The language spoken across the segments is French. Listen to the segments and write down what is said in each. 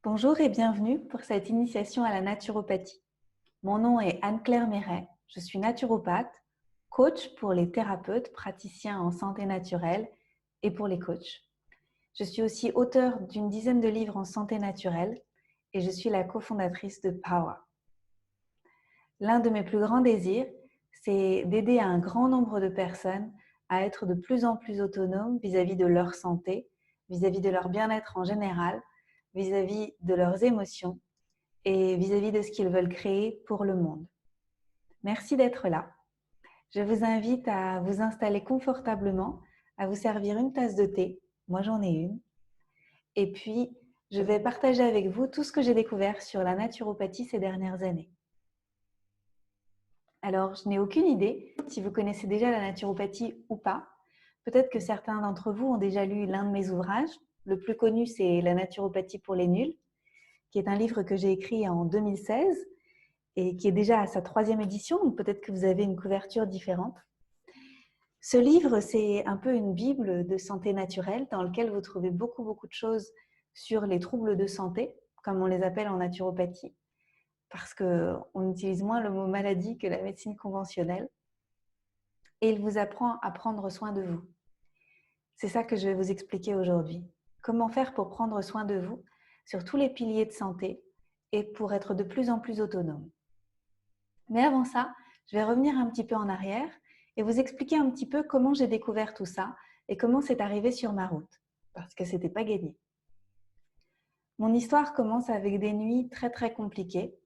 Bonjour et bienvenue pour cette initiation à la naturopathie. Mon nom est Anne-Claire Méret, je suis naturopathe, coach pour les thérapeutes, praticiens en santé naturelle et pour les coachs. Je suis aussi auteure d'une dizaine de livres en santé naturelle et je suis la cofondatrice de Power. L'un de mes plus grands désirs, c'est d'aider un grand nombre de personnes à être de plus en plus autonomes vis-à-vis de leur santé, vis-à-vis de leur bien-être en général, vis-à-vis de leurs émotions et vis-à-vis de ce qu'ils veulent créer pour le monde. Merci d'être là. Je vous invite à vous installer confortablement, à vous servir une tasse de thé. Moi, j'en ai une. Et puis, je vais partager avec vous tout ce que j'ai découvert sur la naturopathie ces dernières années. Alors, je n'ai aucune idée si vous connaissez déjà la naturopathie ou pas. Peut-être que certains d'entre vous ont déjà lu l'un de mes ouvrages. Le plus connu, c'est La naturopathie pour les nuls, qui est un livre que j'ai écrit en 2016 et qui est déjà à sa 3e édition, donc peut-être que vous avez une couverture différente. Ce livre, c'est un peu une bible de santé naturelle dans lequel vous trouvez beaucoup de choses sur les troubles de santé, comme on les appelle en naturopathie, parce qu'on utilise moins le mot maladie que la médecine conventionnelle. Et il vous apprend à prendre soin de vous. C'est ça que je vais vous expliquer aujourd'hui. Comment faire pour prendre soin de vous sur tous les piliers de santé et pour être de plus en plus autonome. Mais avant ça, je vais revenir un petit peu en arrière et vous expliquer un petit peu comment j'ai découvert tout ça et comment c'est arrivé sur ma route, parce que ce n'était pas gagné. Mon histoire commence avec des nuits très compliquées,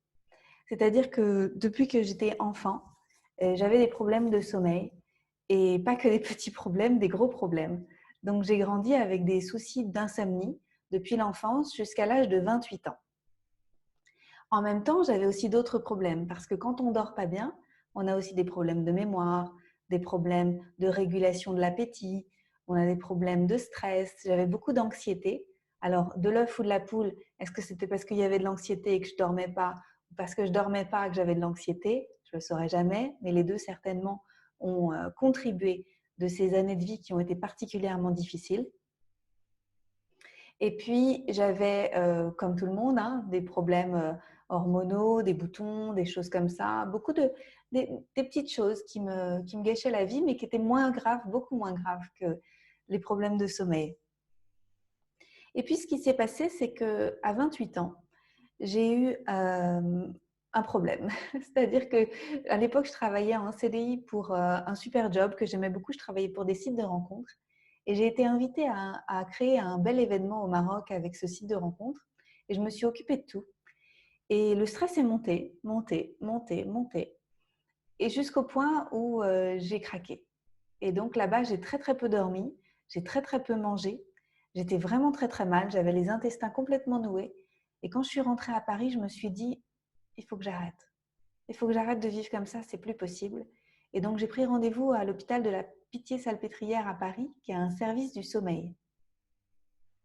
c'est-à-dire que depuis que j'étais enfant, j'avais des problèmes de sommeil et pas que des petits problèmes, des gros problèmes. Donc j'ai grandi avec des soucis d'insomnie depuis l'enfance jusqu'à l'âge de 28 ans. En même temps, j'avais aussi d'autres problèmes parce que quand on dort pas bien, on a aussi des problèmes de mémoire, des problèmes de régulation de l'appétit, on a des problèmes de stress. J'avais beaucoup d'anxiété. Alors, de l'œuf ou de la poule, est-ce que c'était parce qu'il y avait de l'anxiété et que je dormais pas, ou parce que je dormais pas et que j'avais de l'anxiété? Je le saurais jamais, mais les deux certainement ont contribué de ces années de vie qui ont été particulièrement difficiles. Et puis, j'avais, comme tout le monde, des problèmes hormonaux, des boutons, des choses comme ça. Des petites choses qui me gâchaient la vie, mais qui étaient moins graves, beaucoup moins graves que les problèmes de sommeil. Et puis, ce qui s'est passé, c'est qu'à 28 ans, j'ai eu un problème. C'est-à-dire qu'à l'époque, je travaillais en CDI pour un super job que j'aimais beaucoup. Je travaillais pour des sites de rencontres. Et j'ai été invitée à créer un bel événement au Maroc avec ce site de rencontres. Et je me suis occupée de tout. Et le stress est monté. Et jusqu'au point où j'ai craqué. Et donc là-bas, j'ai très peu dormi. J'ai très peu mangé. J'étais vraiment très mal. J'avais les intestins complètement noués. Et quand je suis rentrée à Paris, je me suis dit, il faut que j'arrête. Il faut que j'arrête de vivre comme ça, c'est plus possible. Et donc, j'ai pris rendez-vous à l'hôpital de la Pitié-Salpêtrière à Paris, qui a un service du sommeil.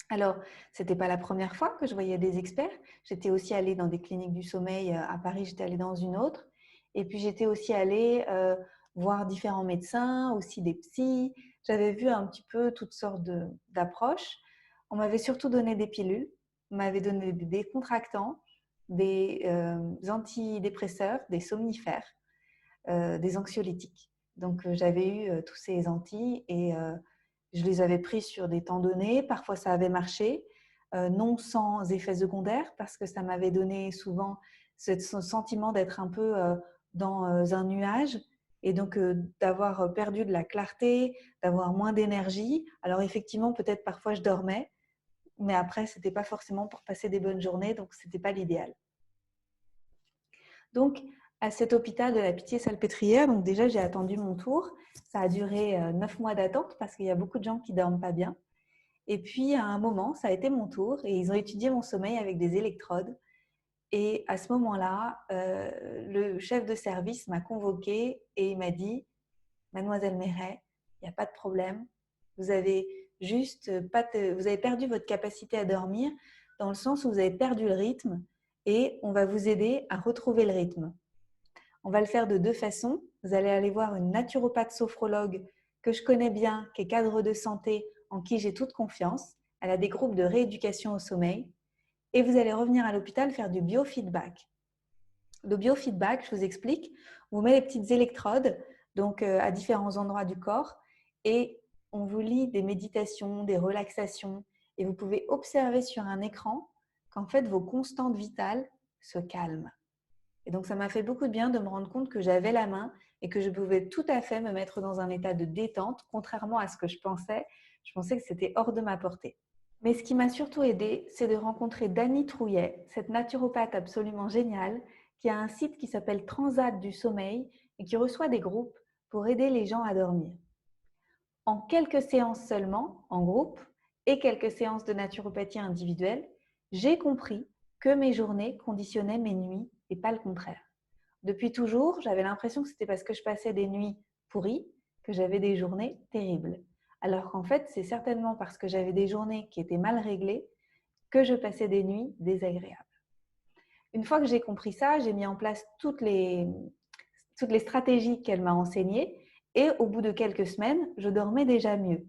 Alors, ce n'était pas la première fois que je voyais des experts. J'étais aussi allée dans des cliniques du sommeil à Paris, j'étais allée dans une autre. Et puis, j'étais aussi allée voir différents médecins, aussi des psys. J'avais vu un petit peu toutes sortes d'approches. On m'avait surtout donné des pilules, on m'avait donné des décontractants, des antidépresseurs, des somnifères, des anxiolytiques. Donc, j'avais eu tous ces anti et je les avais pris sur des temps donnés. Parfois, ça avait marché, non sans effets secondaires, parce que ça m'avait donné souvent ce sentiment d'être un peu dans un nuage et donc d'avoir perdu de la clarté, d'avoir moins d'énergie. Alors effectivement, peut-être parfois je dormais, mais après, ce n'était pas forcément pour passer des bonnes journées, donc ce n'était pas l'idéal. Donc, à cet hôpital de la Pitié-Salpêtrière, donc déjà, j'ai attendu mon tour. Ça a duré 9 mois d'attente parce qu'il y a beaucoup de gens qui ne dorment pas bien. Et puis, à un moment, ça a été mon tour et ils ont étudié mon sommeil avec des électrodes. Et à ce moment-là, le chef de service m'a convoquée et il m'a dit « Mademoiselle Méret, il n'y a pas de problème. Vous avez vous avez perdu votre capacité à dormir dans le sens où vous avez perdu le rythme et on va vous aider à retrouver le rythme. On va le faire de 2 façons. Vous allez aller voir une naturopathe sophrologue que je connais bien, qui est cadre de santé, en qui j'ai toute confiance. Elle a des groupes de rééducation au sommeil. et vous allez revenir à l'hôpital faire du biofeedback. Le biofeedback, je vous explique, on vous met les petites électrodes donc, à différents endroits du corps et on vous lit des méditations, des relaxations et vous pouvez observer sur un écran qu'en fait vos constantes vitales se calment. Et donc ça m'a fait beaucoup de bien de me rendre compte que j'avais la main et que je pouvais tout à fait me mettre dans un état de détente, contrairement à ce que je pensais. Je pensais que c'était hors de ma portée. Mais ce qui m'a surtout aidée, c'est de rencontrer Dany Trouillet, cette naturopathe absolument géniale, qui a un site qui s'appelle Transat du sommeil et qui reçoit des groupes pour aider les gens à dormir. En quelques séances seulement, en groupe, et quelques séances de naturopathie individuelle, j'ai compris que mes journées conditionnaient mes nuits et pas le contraire. Depuis toujours, j'avais l'impression que c'était parce que je passais des nuits pourries que j'avais des journées terribles. Alors qu'en fait, c'est certainement parce que j'avais des journées qui étaient mal réglées que je passais des nuits désagréables. Une fois que j'ai compris ça, j'ai mis en place toutes les stratégies qu'elle m'a enseignées et au bout de quelques semaines, je dormais déjà mieux.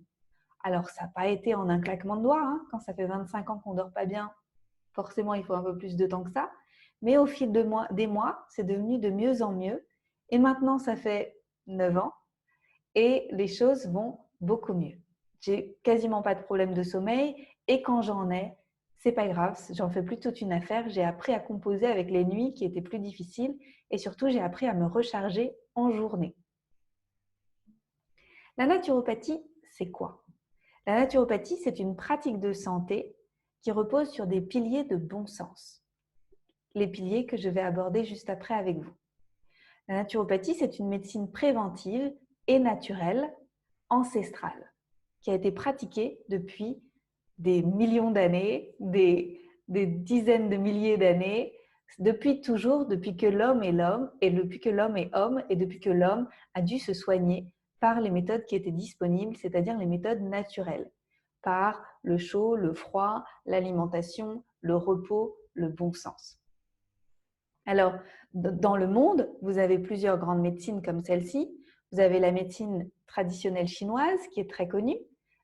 Alors, ça n'a pas été en un claquement de doigts. Quand ça fait 25 ans qu'on ne dort pas bien, forcément, il faut un peu plus de temps que ça. Mais au fil des mois, c'est devenu de mieux en mieux. Et maintenant, ça fait 9 ans et les choses vont beaucoup mieux. J'ai quasiment pas de problème de sommeil et quand j'en ai, c'est pas grave, j'en fais plus toute une affaire. J'ai appris à composer avec les nuits qui étaient plus difficiles et surtout, j'ai appris à me recharger en journée. La naturopathie, c'est quoi? La naturopathie, c'est une pratique de santé qui repose sur des piliers de bon sens. Les piliers que je vais aborder juste après avec vous. La naturopathie, c'est une médecine préventive et naturelle, ancestrale, qui a été pratiquée depuis des millions d'années, des dizaines de milliers d'années, depuis toujours, depuis que l'homme est l'homme, et depuis que l'homme est homme, et depuis que l'homme a dû se soigner par les méthodes qui étaient disponibles, c'est-à-dire les méthodes naturelles, par le chaud, le froid, l'alimentation, le repos, le bon sens. Alors, dans le monde, vous avez plusieurs grandes médecines comme celle-ci. Vous avez la médecine traditionnelle chinoise qui est très connue,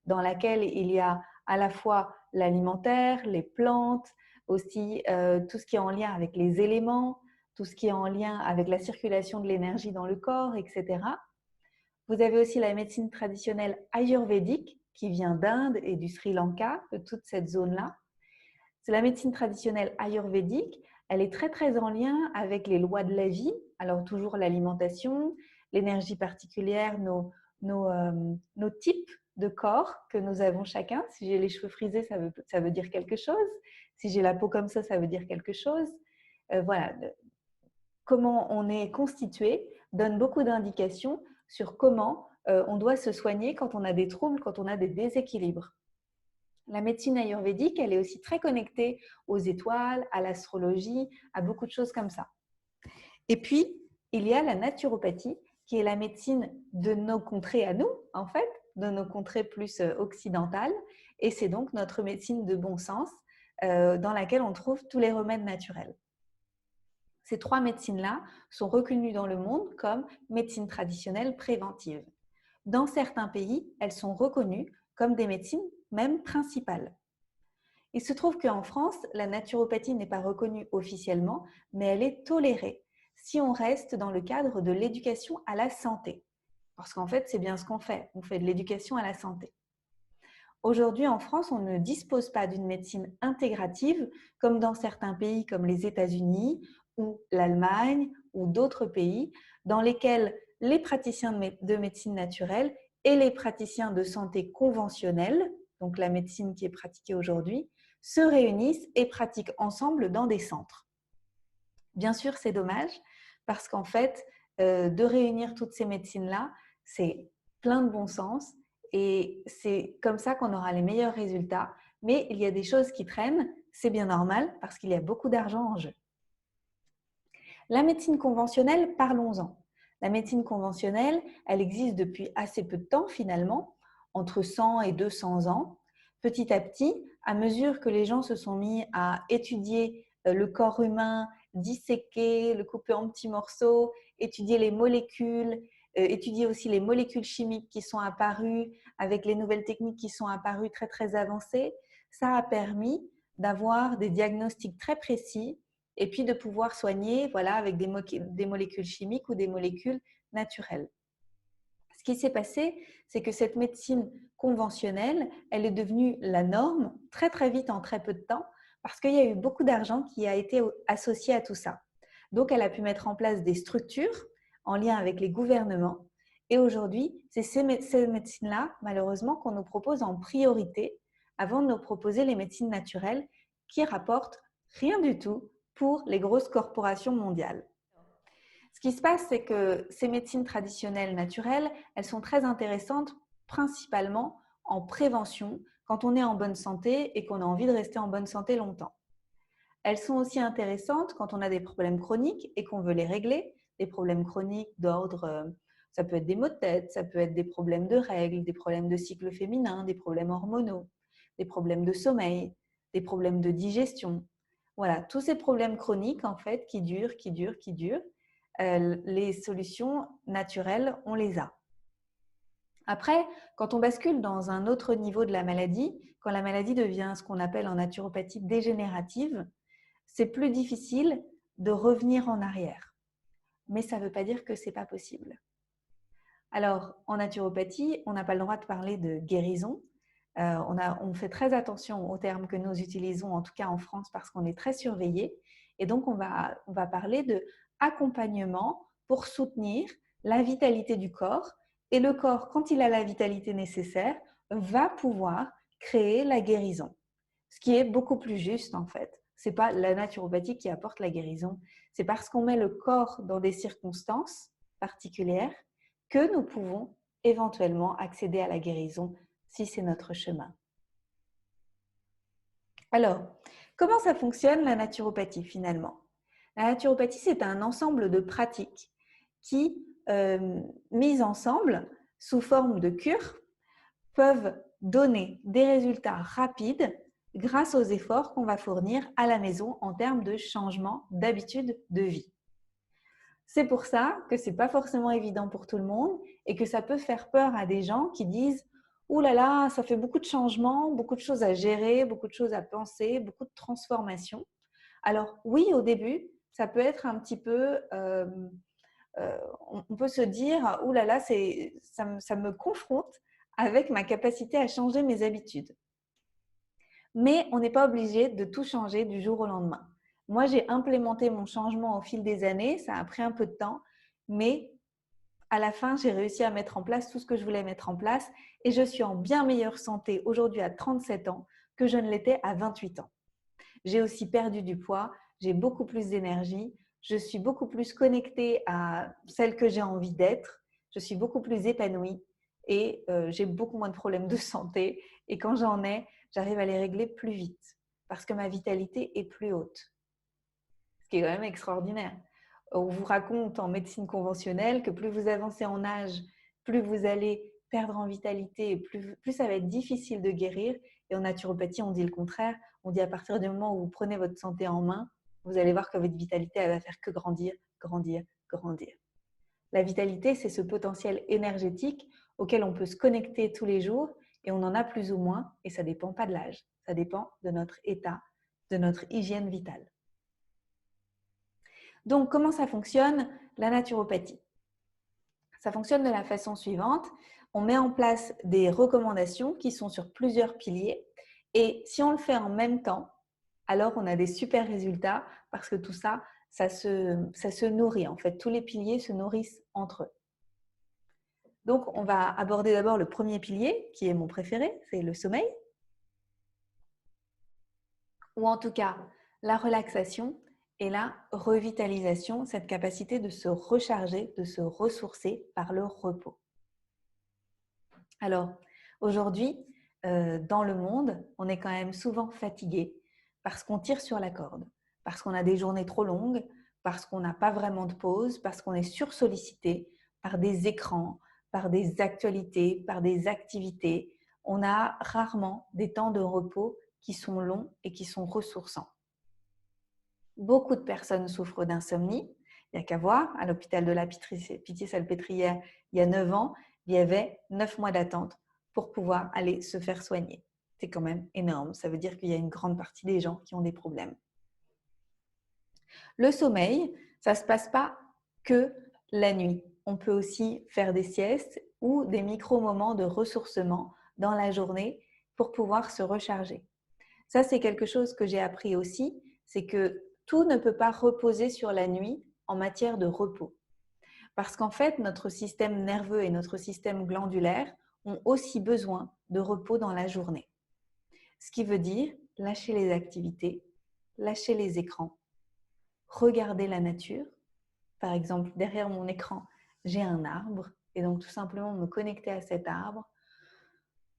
dans laquelle il y a à la fois l'alimentaire, les plantes, aussi tout ce qui est en lien avec les éléments, tout ce qui est en lien avec la circulation de l'énergie dans le corps, etc. Vous avez aussi la médecine traditionnelle ayurvédique qui vient d'Inde et du Sri Lanka, de toute cette zone-là. C'est la médecine traditionnelle ayurvédique. Elle est très très en lien avec les lois de la vie, alors toujours l'alimentation, l'énergie particulière, nos types de corps que nous avons chacun. Si j'ai les cheveux frisés, ça veut dire quelque chose. Si j'ai la peau comme ça veut dire quelque chose. Voilà, comment on est constitué donne beaucoup d'indications sur comment on doit se soigner quand on a des troubles, quand on a des déséquilibres. La médecine ayurvédique, elle est aussi très connectée aux étoiles, à l'astrologie, à beaucoup de choses comme ça. Et puis, il y a la naturopathie, qui est la médecine de nos contrées à nous, en fait, de nos contrées plus occidentales. Et c'est donc notre médecine de bon sens, dans laquelle on trouve tous les remèdes naturels. Ces trois médecines-là sont reconnues dans le monde comme médecine traditionnelle préventive. Dans certains pays, elles sont reconnues comme des médecines même principales. Il se trouve qu'en France, la naturopathie n'est pas reconnue officiellement, mais elle est tolérée si on reste dans le cadre de l'éducation à la santé. Parce qu'en fait, c'est bien ce qu'on fait de l'éducation à la santé. Aujourd'hui, en France, on ne dispose pas d'une médecine intégrative comme dans certains pays comme les États-Unis ou l'Allemagne ou d'autres pays dans lesquels les praticiens de médecine naturelle et les praticiens de santé conventionnelle, donc la médecine qui est pratiquée aujourd'hui, se réunissent et pratiquent ensemble dans des centres. Bien sûr, c'est dommage parce qu'en fait, de réunir toutes ces médecines-là, c'est plein de bon sens et c'est comme ça qu'on aura les meilleurs résultats. Mais il y a des choses qui traînent, c'est bien normal parce qu'il y a beaucoup d'argent en jeu. La médecine conventionnelle, parlons-en. La médecine conventionnelle, elle existe depuis assez peu de temps finalement, entre 100 et 200 ans. Petit à petit, à mesure que les gens se sont mis à étudier le corps humain, disséquer, le couper en petits morceaux, étudier les molécules, étudier aussi les molécules chimiques qui sont apparues avec les nouvelles techniques qui sont apparues très très avancées, ça a permis d'avoir des diagnostics très précis et puis de pouvoir soigner avec des molécules chimiques ou des molécules naturelles. Ce qui s'est passé, c'est que cette médecine conventionnelle, elle est devenue la norme très très vite en très peu de temps parce qu'il y a eu beaucoup d'argent qui a été associé à tout ça. Donc, elle a pu mettre en place des structures en lien avec les gouvernements. Et aujourd'hui, c'est ces médecines-là, malheureusement, qu'on nous propose en priorité avant de nous proposer les médecines naturelles qui rapportent rien du tout pour les grosses corporations mondiales. Ce qui se passe, c'est que ces médecines traditionnelles naturelles, elles sont très intéressantes principalement en prévention quand on est en bonne santé et qu'on a envie de rester en bonne santé longtemps. Elles sont aussi intéressantes quand on a des problèmes chroniques et qu'on veut les régler, des problèmes chroniques d'ordre, ça peut être des maux de tête, ça peut être des problèmes de règles, des problèmes de cycle féminin, des problèmes hormonaux, des problèmes de sommeil, des problèmes de digestion. Voilà, tous ces problèmes chroniques en fait qui durent, les solutions naturelles, on les a. Après, quand on bascule dans un autre niveau de la maladie, quand la maladie devient ce qu'on appelle en naturopathie dégénérative, c'est plus difficile de revenir en arrière. Mais ça ne veut pas dire que ce n'est pas possible. Alors, en naturopathie, on n'a pas le droit de parler de guérison. On fait très attention aux termes que nous utilisons, en tout cas en France, parce qu'on est très surveillé. Et donc, on va parler de accompagnement pour soutenir la vitalité du corps. Et le corps, quand il a la vitalité nécessaire, va pouvoir créer la guérison. Ce qui est beaucoup plus juste en fait. Ce n'est pas la naturopathie qui apporte la guérison. C'est parce qu'on met le corps dans des circonstances particulières que nous pouvons éventuellement accéder à la guérison si c'est notre chemin. Alors, comment ça fonctionne la naturopathie finalement? La naturopathie, c'est un ensemble de pratiques qui, mises ensemble sous forme de cure, peuvent donner des résultats rapides grâce aux efforts qu'on va fournir à la maison en termes de changement d'habitude de vie. C'est pour ça que ce n'est pas forcément évident pour tout le monde et que ça peut faire peur à des gens qui disent « Ouh là là, ça fait beaucoup de changements, beaucoup de choses à gérer, beaucoup de choses à penser, beaucoup de transformations. » Alors oui, au début, ça peut être un petit peu… on peut se dire « Ouh là là, ça me confronte avec ma capacité à changer mes habitudes. » Mais on n'est pas obligé de tout changer du jour au lendemain. Moi, j'ai implémenté mon changement au fil des années, ça a pris un peu de temps, mais à la fin, j'ai réussi à mettre en place tout ce que je voulais mettre en place et je suis en bien meilleure santé aujourd'hui à 37 ans que je ne l'étais à 28 ans. J'ai aussi perdu du poids, j'ai beaucoup plus d'énergie, je suis beaucoup plus connectée à celle que j'ai envie d'être, je suis beaucoup plus épanouie et j'ai beaucoup moins de problèmes de santé. Et quand j'en ai, j'arrive à les régler plus vite parce que ma vitalité est plus haute. Ce qui est quand même extraordinaire. On vous raconte en médecine conventionnelle que plus vous avancez en âge, plus vous allez perdre en vitalité et plus ça va être difficile de guérir. Et en naturopathie, on dit le contraire. On dit à partir du moment où vous prenez votre santé en main, vous allez voir que votre vitalité, elle va faire que grandir, grandir, grandir. La vitalité, c'est ce potentiel énergétique auquel on peut se connecter tous les jours et on en a plus ou moins et ça ne dépend pas de l'âge, ça dépend de notre état, de notre hygiène vitale. Donc, comment ça fonctionne la naturopathie? Ça fonctionne de la façon suivante. On met en place des recommandations qui sont sur plusieurs piliers et si on le fait en même temps, alors on a des super résultats parce que tout ça, ça se nourrit. En fait, tous les piliers se nourrissent entre eux. Donc, on va aborder d'abord le premier pilier, qui est mon préféré, c'est le sommeil. Ou en tout cas, la relaxation et la revitalisation, cette capacité de se recharger, de se ressourcer par le repos. Alors, aujourd'hui, dans le monde, on est quand même souvent fatigué parce qu'on tire sur la corde, parce qu'on a des journées trop longues, parce qu'on n'a pas vraiment de pause, parce qu'on est sursollicité par des écrans, par des actualités, par des activités. On a rarement des temps de repos qui sont longs et qui sont ressourçants. Beaucoup de personnes souffrent d'insomnie. Il n'y a qu'à voir, à l'hôpital de la Pitié-Salpêtrière, il y a 9 ans, il y avait 9 mois d'attente pour pouvoir aller se faire soigner. C'est quand même énorme. Ça veut dire qu'il y a une grande partie des gens qui ont des problèmes. Le sommeil, ça ne se passe pas que la nuit. On peut aussi faire des siestes ou des micro-moments de ressourcement dans la journée pour pouvoir se recharger. Ça, c'est quelque chose que j'ai appris aussi, c'est que tout ne peut pas reposer sur la nuit en matière de repos. Parce qu'en fait, notre système nerveux et notre système glandulaire ont aussi besoin de repos dans la journée. Ce qui veut dire lâcher les activités, lâcher les écrans, regarder la nature. Par exemple, derrière mon écran, j'ai un arbre et donc tout simplement me connecter à cet arbre,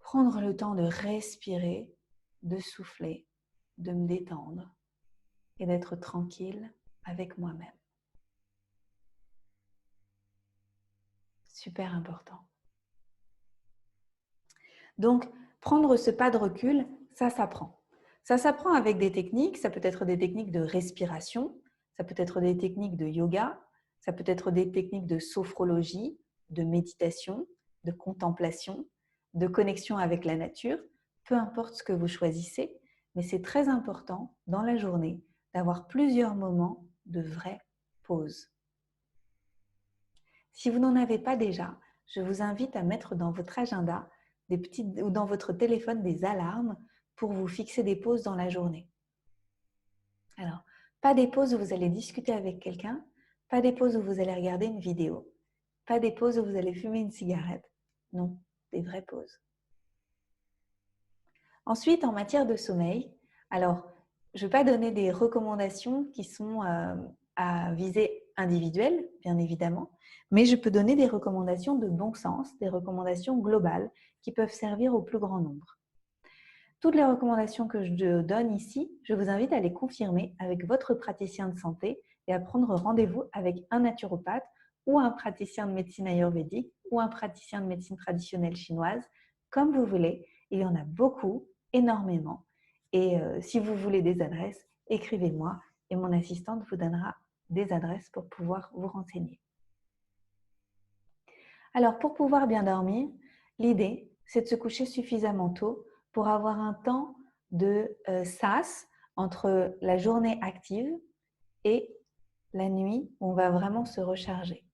prendre le temps de respirer, de souffler, de me détendre et d'être tranquille avec moi-même. Super important. Donc, prendre ce pas de recul, ça s'apprend. Ça s'apprend avec des techniques, ça peut être des techniques de respiration, ça peut être des techniques de yoga, ça peut être des techniques de sophrologie, de méditation, de contemplation, de connexion avec la nature, peu importe ce que vous choisissez, mais c'est très important dans la journée d'avoir plusieurs moments de vraie pause. Si vous n'en avez pas déjà, je vous invite à mettre dans votre agenda ou dans votre téléphone des alarmes pour vous fixer des pauses dans la journée. Alors, pas des pauses où vous allez discuter avec quelqu'un, pas des pauses où vous allez regarder une vidéo, pas des pauses où vous allez fumer une cigarette. Non, des vraies pauses. Ensuite, en matière de sommeil, alors, je ne vais pas donner des recommandations qui sont à visée individuelle, bien évidemment, mais je peux donner des recommandations de bon sens, des recommandations globales qui peuvent servir au plus grand nombre. Toutes les recommandations que je donne ici, je vous invite à les confirmer avec votre praticien de santé et à prendre rendez-vous avec un naturopathe ou un praticien de médecine ayurvédique ou un praticien de médecine traditionnelle chinoise, comme vous voulez. Il y en a beaucoup, énormément. Et si vous voulez des adresses, écrivez-moi et mon assistante vous donnera des adresses pour pouvoir vous renseigner. Alors, pour pouvoir bien dormir, l'idée, c'est de se coucher suffisamment tôt pour avoir un temps de sas entre la journée active et la nuit où on va vraiment se recharger.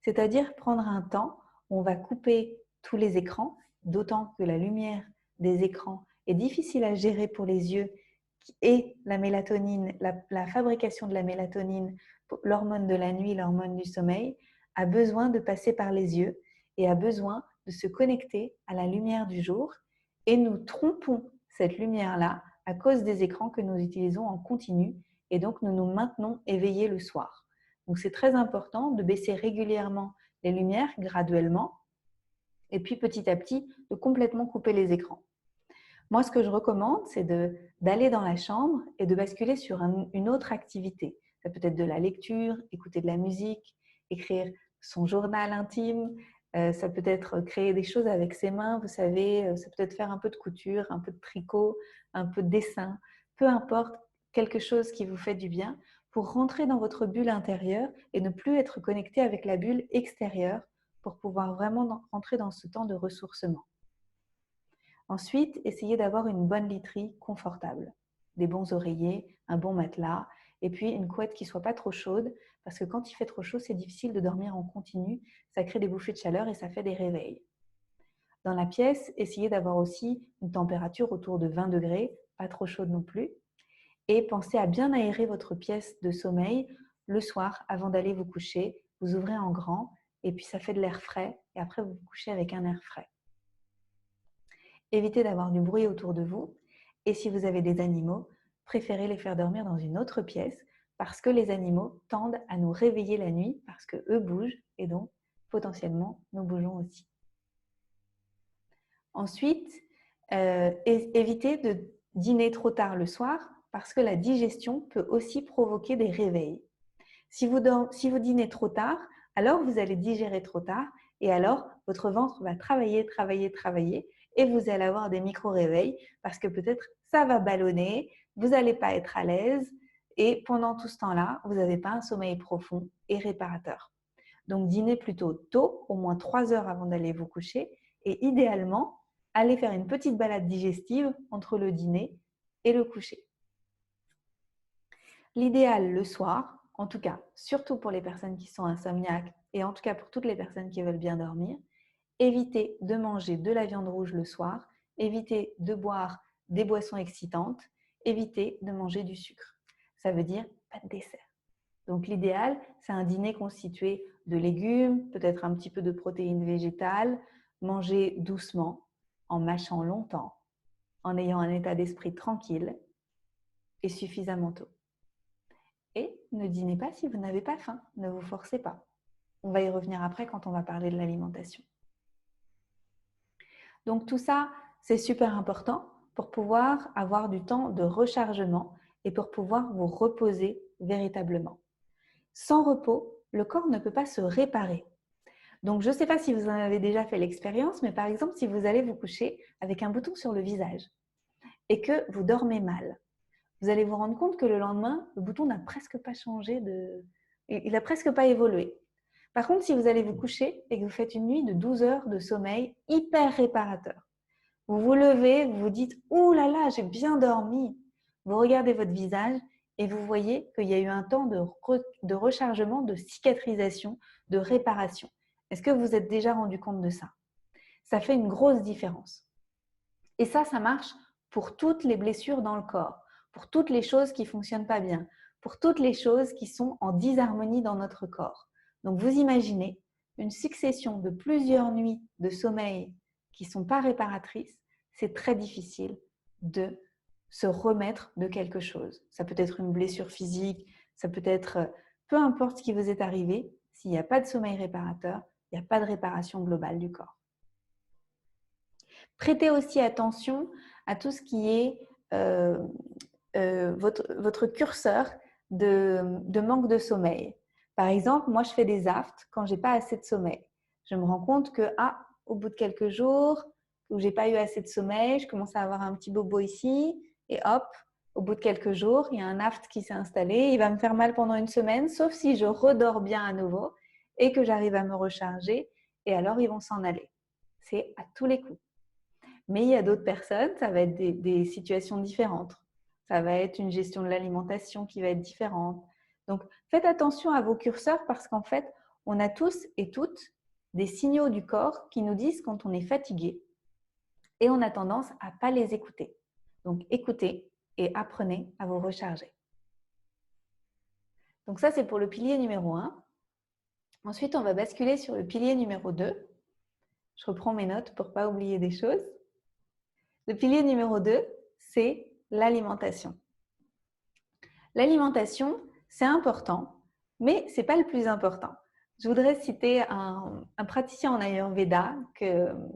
C'est-à-dire prendre un temps où on va couper tous les écrans, d'autant que la lumière des écrans est difficile à gérer pour les yeux et la mélatonine, la fabrication de la mélatonine, l'hormone de la nuit, l'hormone du sommeil, a besoin de passer par les yeux et a besoin de se connecter à la lumière du jour. Et nous trompons cette lumière-là à cause des écrans que nous utilisons en continu et donc nous nous maintenons éveillés le soir. Donc c'est très important de baisser régulièrement les lumières graduellement et puis petit à petit de complètement couper les écrans. Moi, ce que je recommande, c'est d'aller dans la chambre et de basculer sur une autre activité. Ça peut être de la lecture, écouter de la musique, écrire son journal intime, ça peut être créer des choses avec ses mains, vous savez, ça peut être faire un peu de couture, un peu de tricot, un peu de dessin, peu importe, quelque chose qui vous fait du bien pour rentrer dans votre bulle intérieure et ne plus être connecté avec la bulle extérieure pour pouvoir vraiment rentrer dans ce temps de ressourcement. Ensuite, essayez d'avoir une bonne literie confortable, des bons oreillers, un bon matelas et puis une couette qui ne soit pas trop chaude parce que quand il fait trop chaud, c'est difficile de dormir en continu, ça crée des bouffées de chaleur et ça fait des réveils. Dans la pièce, essayez d'avoir aussi une température autour de 20 degrés, pas trop chaude non plus, et pensez à bien aérer votre pièce de sommeil le soir avant d'aller vous coucher. Vous ouvrez en grand et puis ça fait de l'air frais et après vous vous couchez avec un air frais. Évitez d'avoir du bruit autour de vous et si vous avez des animaux, préférez les faire dormir dans une autre pièce parce que les animaux tendent à nous réveiller la nuit parce qu'eux bougent et donc potentiellement nous bougeons aussi. Ensuite, évitez de dîner trop tard le soir parce que la digestion peut aussi provoquer des réveils. Si vous dînez trop tard, alors vous allez digérer trop tard et alors votre ventre va travailler et vous allez avoir des micro-réveils parce que peut-être ça va ballonner, vous n'allez pas être à l'aise et pendant tout ce temps-là, vous n'avez pas un sommeil profond et réparateur. Donc, dînez plutôt tôt, au moins 3 heures avant d'aller vous coucher et idéalement aller faire une petite balade digestive entre le dîner et le coucher. L'idéal le soir, en tout cas, surtout pour les personnes qui sont insomniaques et en tout cas pour toutes les personnes qui veulent bien dormir, évitez de manger de la viande rouge le soir, évitez de boire des boissons excitantes, évitez de manger du sucre. Ça veut dire pas de dessert. Donc l'idéal, c'est un dîner constitué de légumes, peut-être un petit peu de protéines végétales, manger doucement, en mâchant longtemps, en ayant un état d'esprit tranquille et suffisamment tôt. Et ne dînez pas si vous n'avez pas faim, ne vous forcez pas. On va y revenir après quand on va parler de l'alimentation. Donc tout ça, c'est super important pour pouvoir avoir du temps de rechargement et pour pouvoir vous reposer véritablement. Sans repos, le corps ne peut pas se réparer. Donc je ne sais pas si vous en avez déjà fait l'expérience, mais par exemple, si vous allez vous coucher avec un bouton sur le visage et que vous dormez mal, vous allez vous rendre compte que le lendemain, le bouton n'a presque pas changé, il n'a presque pas évolué. Par contre, si vous allez vous coucher et que vous faites une nuit de 12 heures de sommeil hyper réparateur, vous vous levez, vous vous dites « Ouh là là, j'ai bien dormi !» Vous regardez votre visage et vous voyez qu'il y a eu un temps de rechargement, de cicatrisation, de réparation. Est-ce que vous vous êtes déjà rendu compte de ça? Ça fait une grosse différence. Et ça marche pour toutes les blessures dans le corps, pour toutes les choses qui ne fonctionnent pas bien, pour toutes les choses qui sont en disharmonie dans notre corps. Donc vous imaginez une succession de plusieurs nuits de sommeil qui ne sont pas réparatrices, c'est très difficile de se remettre de quelque chose. Ça peut être une blessure physique, ça peut être peu importe ce qui vous est arrivé, s'il n'y a pas de sommeil réparateur, il n'y a pas de réparation globale du corps. Prêtez aussi attention à tout ce qui est votre curseur de manque de sommeil. Par exemple, moi, je fais des aftes quand je n'ai pas assez de sommeil. Je me rends compte que, au bout de quelques jours, où je n'ai pas eu assez de sommeil, je commence à avoir un petit bobo ici, et hop, au bout de quelques jours, il y a un aft qui s'est installé, il va me faire mal pendant une semaine, sauf si je redors bien à nouveau et que j'arrive à me recharger, et alors ils vont s'en aller. C'est à tous les coups. Mais il y a d'autres personnes, ça va être des situations différentes. Ça va être une gestion de l'alimentation qui va être différente. Donc, faites attention à vos curseurs parce qu'en fait, on a tous et toutes des signaux du corps qui nous disent quand on est fatigué et on a tendance à ne pas les écouter. Donc, écoutez et apprenez à vous recharger. Donc ça, c'est pour le pilier numéro 1. Ensuite, on va basculer sur le pilier numéro 2. Je reprends mes notes pour ne pas oublier des choses. Le pilier numéro 2, c'est l'alimentation. L'alimentation, c'est important, mais ce n'est pas le plus important. Je voudrais citer un praticien en Ayurveda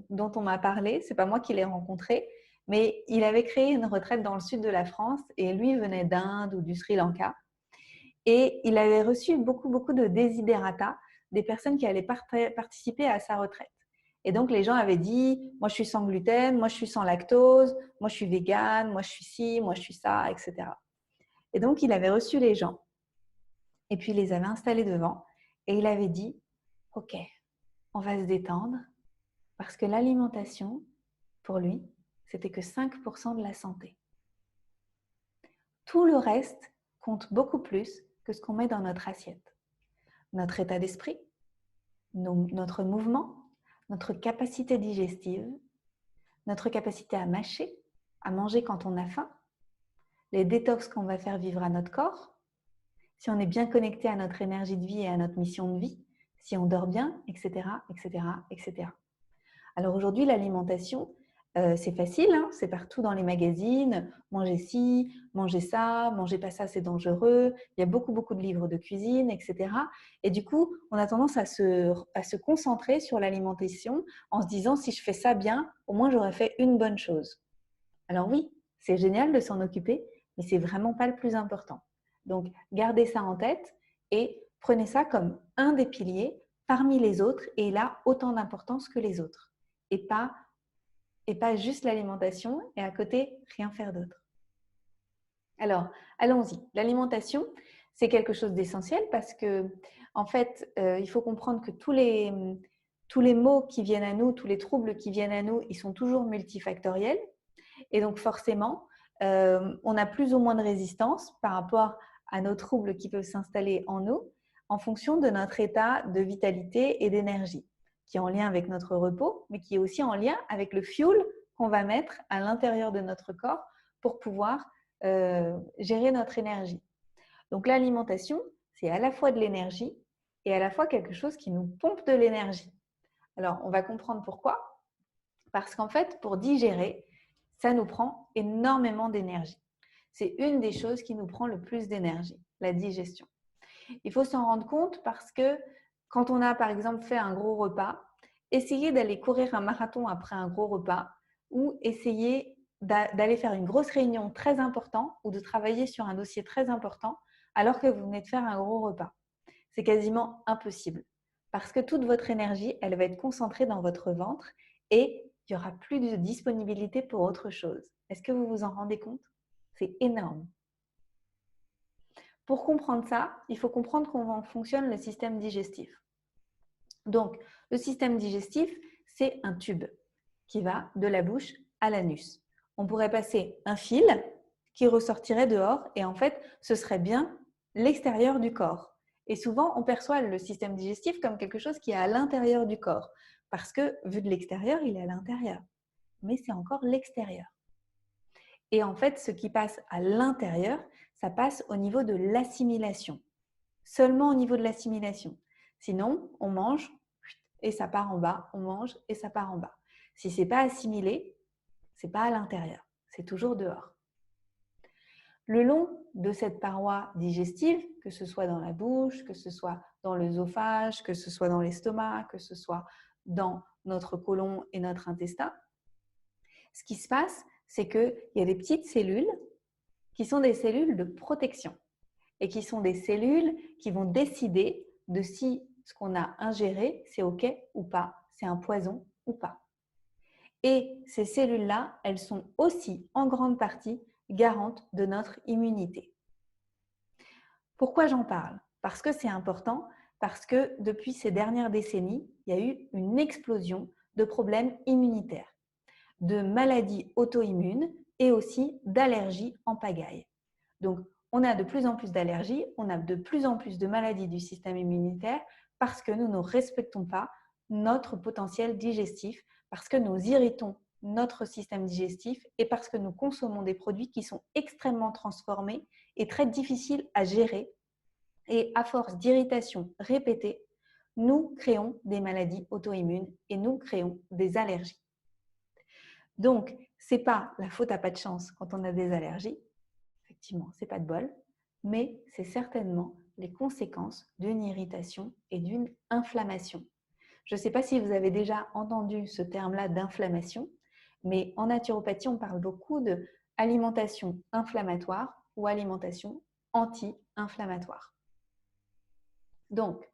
dont on m'a parlé. Ce n'est pas moi qui l'ai rencontré, mais il avait créé une retraite dans le sud de la France et lui venait d'Inde ou du Sri Lanka. Et il avait reçu beaucoup de desiderata des personnes qui allaient participer à sa retraite. Et donc, les gens avaient dit, moi, je suis sans gluten, moi, je suis sans lactose, moi, je suis végane, moi, je suis ci, moi, je suis ça, etc. Et donc, il avait reçu les gens. Et puis, il les avait installés devant. Et il avait dit, OK, on va se détendre parce que l'alimentation, pour lui, c'était que 5% de la santé. Tout le reste compte beaucoup plus que ce qu'on met dans notre assiette. Notre état d'esprit, notre mouvement, notre capacité digestive, notre capacité à mâcher, à manger quand on a faim, les détox qu'on va faire vivre à notre corps, si on est bien connecté à notre énergie de vie et à notre mission de vie, si on dort bien, etc., etc., etc. Alors aujourd'hui, l'alimentation, c'est facile, hein, c'est partout dans les magazines, mangez ci, mangez ça, mangez pas ça, c'est dangereux. Il y a beaucoup de livres de cuisine, etc. Et du coup, on a tendance à se concentrer sur l'alimentation en se disant si je fais ça bien, au moins j'aurais fait une bonne chose. Alors oui, c'est génial de s'en occuper, mais c'est vraiment pas le plus important. Donc gardez ça en tête et prenez ça comme un des piliers parmi les autres et il a autant d'importance que les autres. Et pas juste l'alimentation et à côté, rien faire d'autre. Alors, allons-y. L'alimentation, c'est quelque chose d'essentiel parce que, en fait, il faut comprendre que tous tous les maux qui viennent à nous, tous les troubles qui viennent à nous, ils sont toujours multifactoriels. Et donc forcément, on a plus ou moins de résistance par rapport à nos troubles qui peuvent s'installer en nous en fonction de notre état de vitalité et d'énergie, qui est en lien avec notre repos, mais qui est aussi en lien avec le fuel qu'on va mettre à l'intérieur de notre corps pour pouvoir gérer notre énergie. Donc l'alimentation, c'est à la fois de l'énergie et à la fois quelque chose qui nous pompe de l'énergie. Alors, on va comprendre pourquoi. Parce qu'en fait, pour digérer, ça nous prend énormément d'énergie. C'est une des choses qui nous prend le plus d'énergie, la digestion. Il faut s'en rendre compte parce que quand on a par exemple fait un gros repas, essayer d'aller courir un marathon après un gros repas ou essayer d'aller faire une grosse réunion très importante ou de travailler sur un dossier très important alors que vous venez de faire un gros repas. C'est quasiment impossible parce que toute votre énergie, elle va être concentrée dans votre ventre et il n'y aura plus de disponibilité pour autre chose. Est-ce que vous vous en rendez compte? C'est énorme. Pour comprendre ça, il faut comprendre comment fonctionne le système digestif. Donc, le système digestif, c'est un tube qui va de la bouche à l'anus. On pourrait passer un fil qui ressortirait dehors et en fait, ce serait bien l'extérieur du corps. Et souvent, on perçoit le système digestif comme quelque chose qui est à l'intérieur du corps parce que, vu de l'extérieur, il est à l'intérieur. Mais c'est encore l'extérieur. Et en fait, ce qui passe à l'intérieur, ça passe au niveau de l'assimilation. Seulement au niveau de l'assimilation. Sinon, on mange et ça part en bas, on mange et ça part en bas. Si ce n'est pas assimilé, ce n'est pas à l'intérieur, c'est toujours dehors. Le long de cette paroi digestive, que ce soit dans la bouche, que ce soit dans l'œsophage, que ce soit dans l'estomac, que ce soit dans notre côlon et notre intestin, ce qui se passe, c'est qu'il y a des petites cellules qui sont des cellules de protection et qui sont des cellules qui vont décider de si ce qu'on a ingéré, c'est OK ou pas, c'est un poison ou pas. Et ces cellules-là, elles sont aussi en grande partie garantes de notre immunité. Pourquoi j'en parle? Parce que c'est important, parce que depuis ces dernières décennies, il y a eu une explosion de problèmes immunitaires, de maladies auto-immunes et aussi d'allergies en pagaille. Donc, on a de plus en plus d'allergies, on a de plus en plus de maladies du système immunitaire parce que nous ne respectons pas notre potentiel digestif, parce que nous irritons notre système digestif et parce que nous consommons des produits qui sont extrêmement transformés et très difficiles à gérer. Et à force d'irritation répétée, nous créons des maladies auto-immunes et nous créons des allergies. Donc, ce n'est pas la faute à pas de chance quand on a des allergies. Effectivement, ce n'est pas de bol, mais c'est certainement les conséquences d'une irritation et d'une inflammation. Je ne sais pas si vous avez déjà entendu ce terme-là d'inflammation, mais en naturopathie, on parle beaucoup de alimentation inflammatoire ou alimentation anti-inflammatoire. Donc,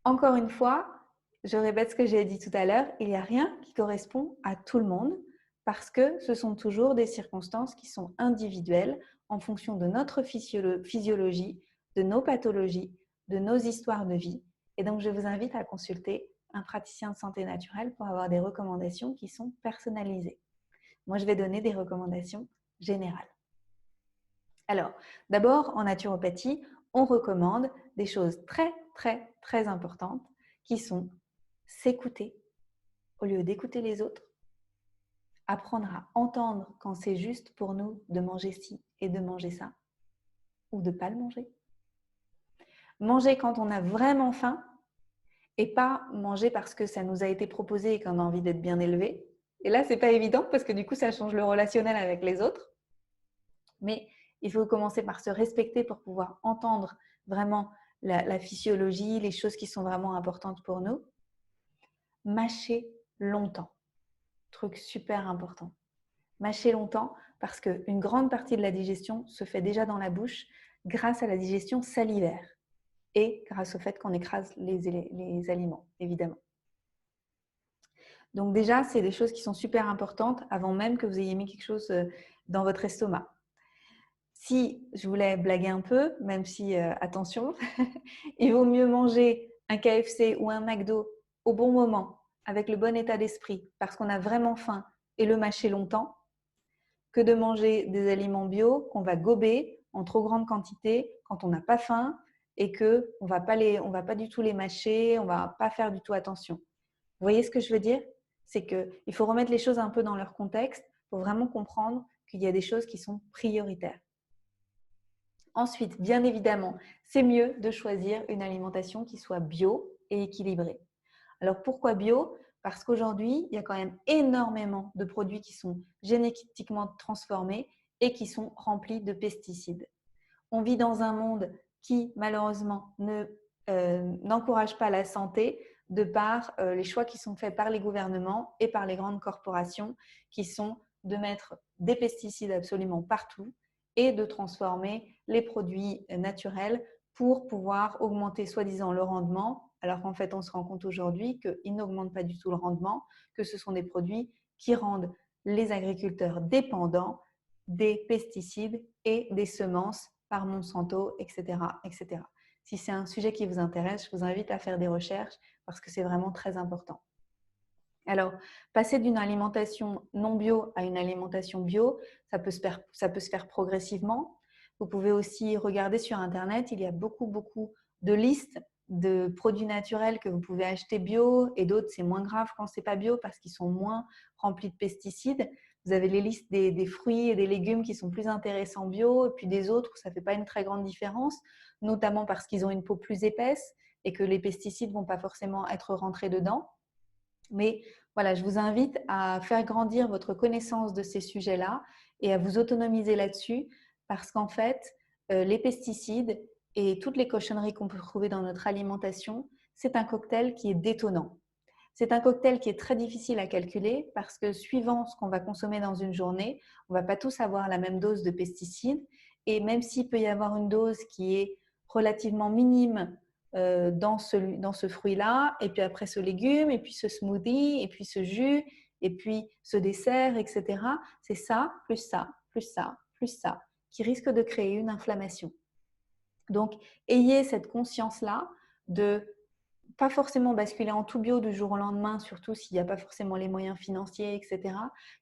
encore une fois, je répète ce que j'ai dit tout à l'heure, il n'y a rien qui correspond à tout le monde parce que ce sont toujours des circonstances qui sont individuelles en fonction de notre physiologie, de nos pathologies, de nos histoires de vie. Et donc, je vous invite à consulter un praticien de santé naturelle pour avoir des recommandations qui sont personnalisées. Moi, je vais donner des recommandations générales. Alors, d'abord, en naturopathie, on recommande des choses très, très, très importantes qui sont s'écouter au lieu d'écouter les autres, apprendre à entendre quand c'est juste pour nous de manger ci et de manger ça, ou de ne pas le manger. Manger quand on a vraiment faim et pas manger parce que ça nous a été proposé et qu'on a envie d'être bien élevé. Et là, ce n'est pas évident parce que du coup, ça change le relationnel avec les autres. Mais il faut commencer par se respecter pour pouvoir entendre vraiment la physiologie, les choses qui sont vraiment importantes pour nous. Mâcher longtemps. Truc super important. Mâcher longtemps parce qu'une grande partie de la digestion se fait déjà dans la bouche grâce à la digestion salivaire et grâce au fait qu'on écrase les aliments, évidemment. Donc déjà, c'est des choses qui sont super importantes avant même que vous ayez mis quelque chose dans votre estomac. Si je voulais blaguer un peu, même si, attention, il vaut mieux manger un KFC ou un McDo au bon moment, avec le bon état d'esprit, parce qu'on a vraiment faim et le mâcher longtemps, que de manger des aliments bio qu'on va gober en trop grande quantité quand on n'a pas faim et qu'on ne va pas du tout les mâcher, on ne va pas faire du tout attention. Vous voyez ce que je veux dire? C'est qu'il faut remettre les choses un peu dans leur contexte pour vraiment comprendre qu'il y a des choses qui sont prioritaires. Ensuite, bien évidemment, c'est mieux de choisir une alimentation qui soit bio et équilibrée. Alors pourquoi bio? Parce qu'aujourd'hui, il y a quand même énormément de produits qui sont génétiquement transformés et qui sont remplis de pesticides. On vit dans un monde qui, malheureusement, n'encourage pas la santé de par les choix qui sont faits par les gouvernements et par les grandes corporations qui sont de mettre des pesticides absolument partout et de transformer les produits naturels pour pouvoir augmenter soi-disant le rendement, alors qu'en fait on se rend compte aujourd'hui qu'ils n'augmentent pas du tout le rendement, que ce sont des produits qui rendent les agriculteurs dépendants des pesticides et des semences par Monsanto, etc., etc. Si c'est un sujet qui vous intéresse, je vous invite à faire des recherches parce que c'est vraiment très important. Alors, passer d'une alimentation non bio à une alimentation bio, ça peut se faire progressivement. Vous pouvez aussi regarder sur Internet, il y a beaucoup de listes de produits naturels que vous pouvez acheter bio et d'autres, c'est moins grave quand ce n'est pas bio parce qu'ils sont moins remplis de pesticides. Vous avez les listes des fruits et des légumes qui sont plus intéressants bio et puis des autres où ça ne fait pas une très grande différence, notamment parce qu'ils ont une peau plus épaisse et que les pesticides ne vont pas forcément être rentrés dedans. Mais voilà, je vous invite à faire grandir votre connaissance de ces sujets-là et à vous autonomiser là-dessus parce qu'en fait, les pesticides et toutes les cochonneries qu'on peut trouver dans notre alimentation, c'est un cocktail qui est détonnant. C'est un cocktail qui est très difficile à calculer parce que suivant ce qu'on va consommer dans une journée, on ne va pas tous avoir la même dose de pesticides et même s'il peut y avoir une dose qui est relativement minime dans ce fruit-là, et puis après ce légume, et puis ce smoothie, et puis ce jus, et puis ce dessert, etc. C'est ça, plus ça, plus ça, plus ça, qui risque de créer une inflammation. Donc, ayez cette conscience-là de pas forcément basculer en tout bio du jour au lendemain, surtout s'il n'y a pas forcément les moyens financiers, etc.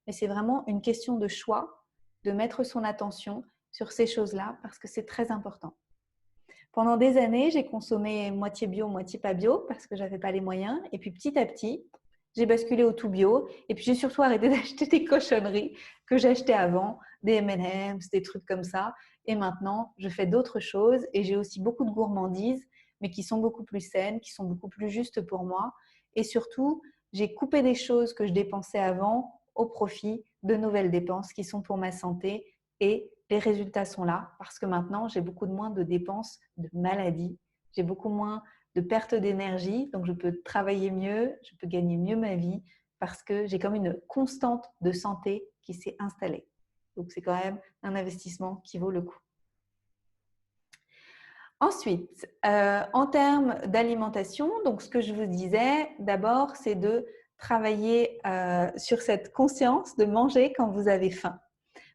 Mais c'est vraiment une question de choix, de mettre son attention sur ces choses-là parce que c'est très important. Pendant des années, j'ai consommé moitié bio, moitié pas bio parce que je n'avais pas les moyens. Et puis petit à petit, j'ai basculé au tout bio. Et puis j'ai surtout arrêté d'acheter des cochonneries que j'achetais avant, des M&M's, des trucs comme ça. Et maintenant, je fais d'autres choses et j'ai aussi beaucoup de gourmandises, mais qui sont beaucoup plus saines, qui sont beaucoup plus justes pour moi. Et surtout, j'ai coupé des choses que je dépensais avant au profit de nouvelles dépenses qui sont pour ma santé et les résultats sont là parce que maintenant, j'ai beaucoup moins de dépenses de maladies, j'ai beaucoup moins de perte d'énergie, donc je peux travailler mieux, je peux gagner mieux ma vie parce que j'ai comme une constante de santé qui s'est installée. Donc, c'est quand même un investissement qui vaut le coup. Ensuite, en termes d'alimentation, donc ce que je vous disais, d'abord, c'est de travailler sur cette conscience de manger quand vous avez faim.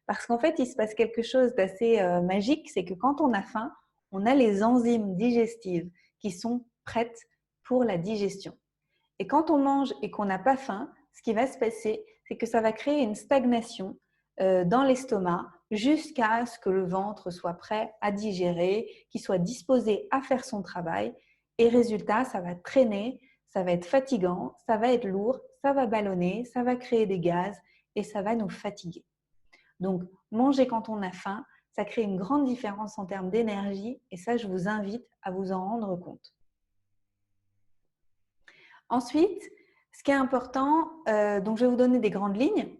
Parce qu'en fait, il se passe quelque chose d'assez magique, c'est que quand on a faim, on a les enzymes digestives qui sont prêtes pour la digestion. Et quand on mange et qu'on n'a pas faim, ce qui va se passer, c'est que ça va créer une stagnation dans l'estomac jusqu'à ce que le ventre soit prêt à digérer, qu'il soit disposé à faire son travail. Et résultat, ça va traîner, ça va être fatigant, ça va être lourd, ça va ballonner, ça va créer des gaz et ça va nous fatiguer. Donc, manger quand on a faim, ça crée une grande différence en termes d'énergie et ça, je vous invite à vous en rendre compte. Ensuite, ce qui est important, donc je vais vous donner des grandes lignes.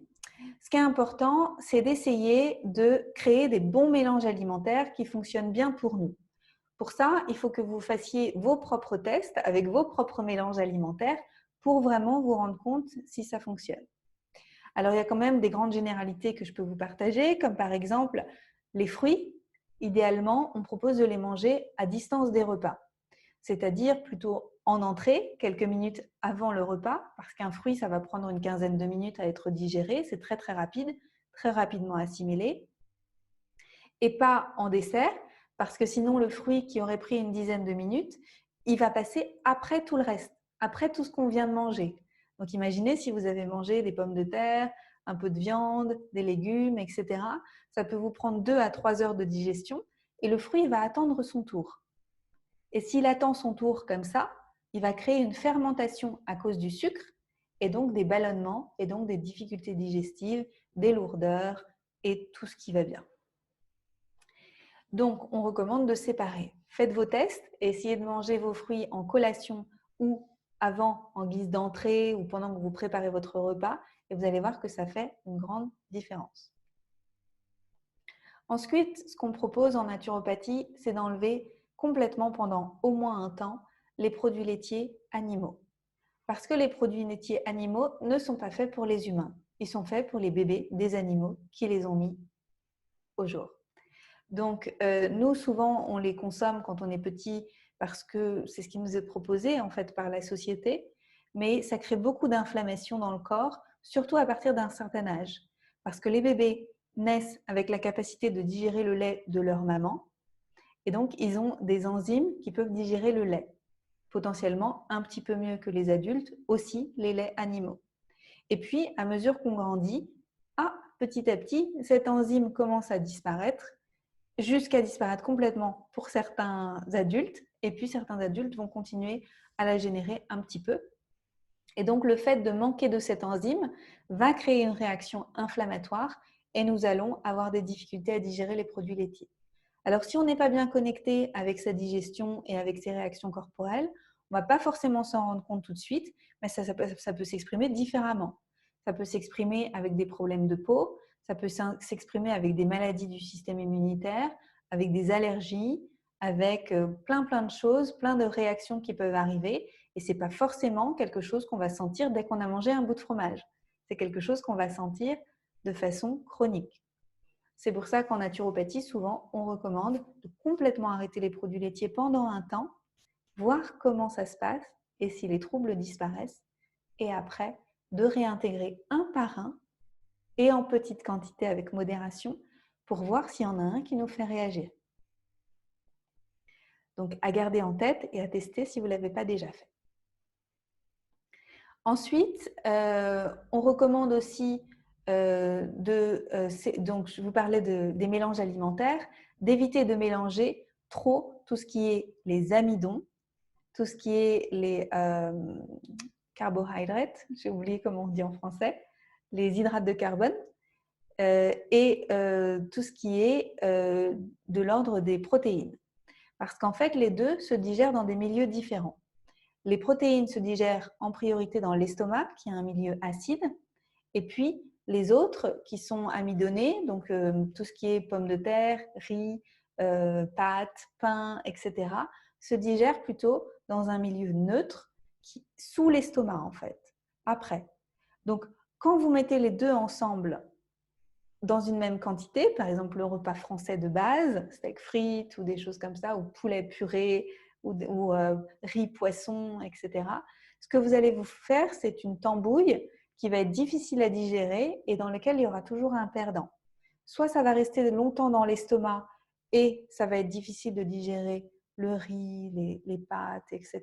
Ce qui est important, c'est d'essayer de créer des bons mélanges alimentaires qui fonctionnent bien pour nous. Pour ça, il faut que vous fassiez vos propres tests avec vos propres mélanges alimentaires pour vraiment vous rendre compte si ça fonctionne. Alors, il y a quand même des grandes généralités que je peux vous partager, comme par exemple les fruits. Idéalement, on propose de les manger à distance des repas, c'est-à-dire plutôt en entrée, quelques minutes avant le repas, parce qu'un fruit, ça va prendre une quinzaine de minutes à être digéré, c'est très très rapide, très rapidement assimilé, et pas en dessert, parce que sinon le fruit qui aurait pris une dizaine de minutes, il va passer après tout le reste. après tout ce qu'on vient de manger. Donc, imaginez si vous avez mangé des pommes de terre, un peu de viande, des légumes, etc. Ça peut vous prendre 2 à 3 heures de digestion et le fruit va attendre son tour. Et s'il attend son tour comme ça, il va créer une fermentation à cause du sucre et donc des ballonnements et donc des difficultés digestives, des lourdeurs et tout ce qui va bien. Donc, on recommande de séparer. Faites vos tests et essayez de manger vos fruits en collation ou avant en guise d'entrée ou pendant que vous préparez votre repas et vous allez voir que ça fait une grande différence. Ensuite, ce qu'on propose en naturopathie, c'est d'enlever complètement pendant au moins un temps les produits laitiers animaux. Parce que les produits laitiers animaux ne sont pas faits pour les humains. Ils sont faits pour les bébés des animaux qui les ont mis au jour. Donc, nous, souvent, on les consomme quand on est petit parce que c'est ce qui nous est proposé en fait par la société, mais ça crée beaucoup d'inflammation dans le corps, surtout à partir d'un certain âge. Parce que les bébés naissent avec la capacité de digérer le lait de leur maman, et donc ils ont des enzymes qui peuvent digérer le lait, potentiellement un petit peu mieux que les adultes, aussi les laits animaux. Et puis, à mesure qu'on grandit, petit à petit, cette enzyme commence à disparaître jusqu'à disparaître complètement pour certains adultes, et puis certains adultes vont continuer à la générer un petit peu. Et donc, le fait de manquer de cette enzyme va créer une réaction inflammatoire et nous allons avoir des difficultés à digérer les produits laitiers. Alors, si on n'est pas bien connecté avec sa digestion et avec ses réactions corporelles, on ne va pas forcément s'en rendre compte tout de suite, mais ça peut s'exprimer différemment. Ça peut s'exprimer avec des problèmes de peau, ça peut s'exprimer avec des maladies du système immunitaire, avec des allergies, avec plein de choses, plein de réactions qui peuvent arriver. Et ce n'est pas forcément quelque chose qu'on va sentir dès qu'on a mangé un bout de fromage. C'est quelque chose qu'on va sentir de façon chronique. C'est pour ça qu'en naturopathie, souvent, on recommande de complètement arrêter les produits laitiers pendant un temps, voir comment ça se passe et si les troubles disparaissent, et après, de réintégrer un par un et en petite quantité avec modération pour voir s'il y en a un qui nous fait réagir. Donc, à garder en tête et à tester si vous ne l'avez pas déjà fait. Ensuite, on recommande aussi donc je vous parlais des mélanges alimentaires, d'éviter de mélanger trop tout ce qui est les amidons, tout ce qui est les carbohydrates, j'ai oublié comment on dit en français, les hydrates de carbone, et tout ce qui est de l'ordre des protéines. Parce qu'en fait, les deux se digèrent dans des milieux différents. Les protéines se digèrent en priorité dans l'estomac, qui est un milieu acide, et puis les autres qui sont amidonnés, donc tout ce qui est pommes de terre, riz, pâtes, pain, etc., se digèrent plutôt dans un milieu neutre, sous l'estomac en fait, après. Donc, quand vous mettez les deux ensemble dans une même quantité, par exemple le repas français de base, steak frites ou des choses comme ça, ou poulet puré, ou riz poisson, etc. Ce que vous allez vous faire, c'est une tambouille qui va être difficile à digérer et dans laquelle il y aura toujours un perdant. Soit ça va rester longtemps dans l'estomac et ça va être difficile de digérer le riz, les pâtes, etc.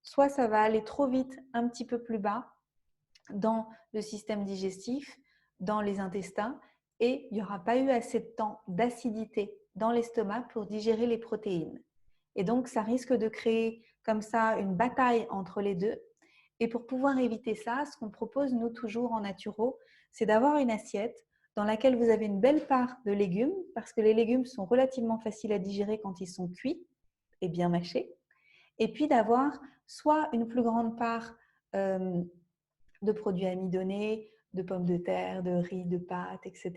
Soit ça va aller trop vite un petit peu plus bas dans le système digestif, dans les intestins, et il n'y aura pas eu assez de temps d'acidité dans l'estomac pour digérer les protéines. Et donc, ça risque de créer comme ça une bataille entre les deux. Et pour pouvoir éviter ça, ce qu'on propose, nous, toujours en naturo, c'est d'avoir une assiette dans laquelle vous avez une belle part de légumes, parce que les légumes sont relativement faciles à digérer quand ils sont cuits et bien mâchés. Et puis d'avoir soit une plus grande part de produits amidonnés, de pommes de terre, de riz, de pâtes, etc.,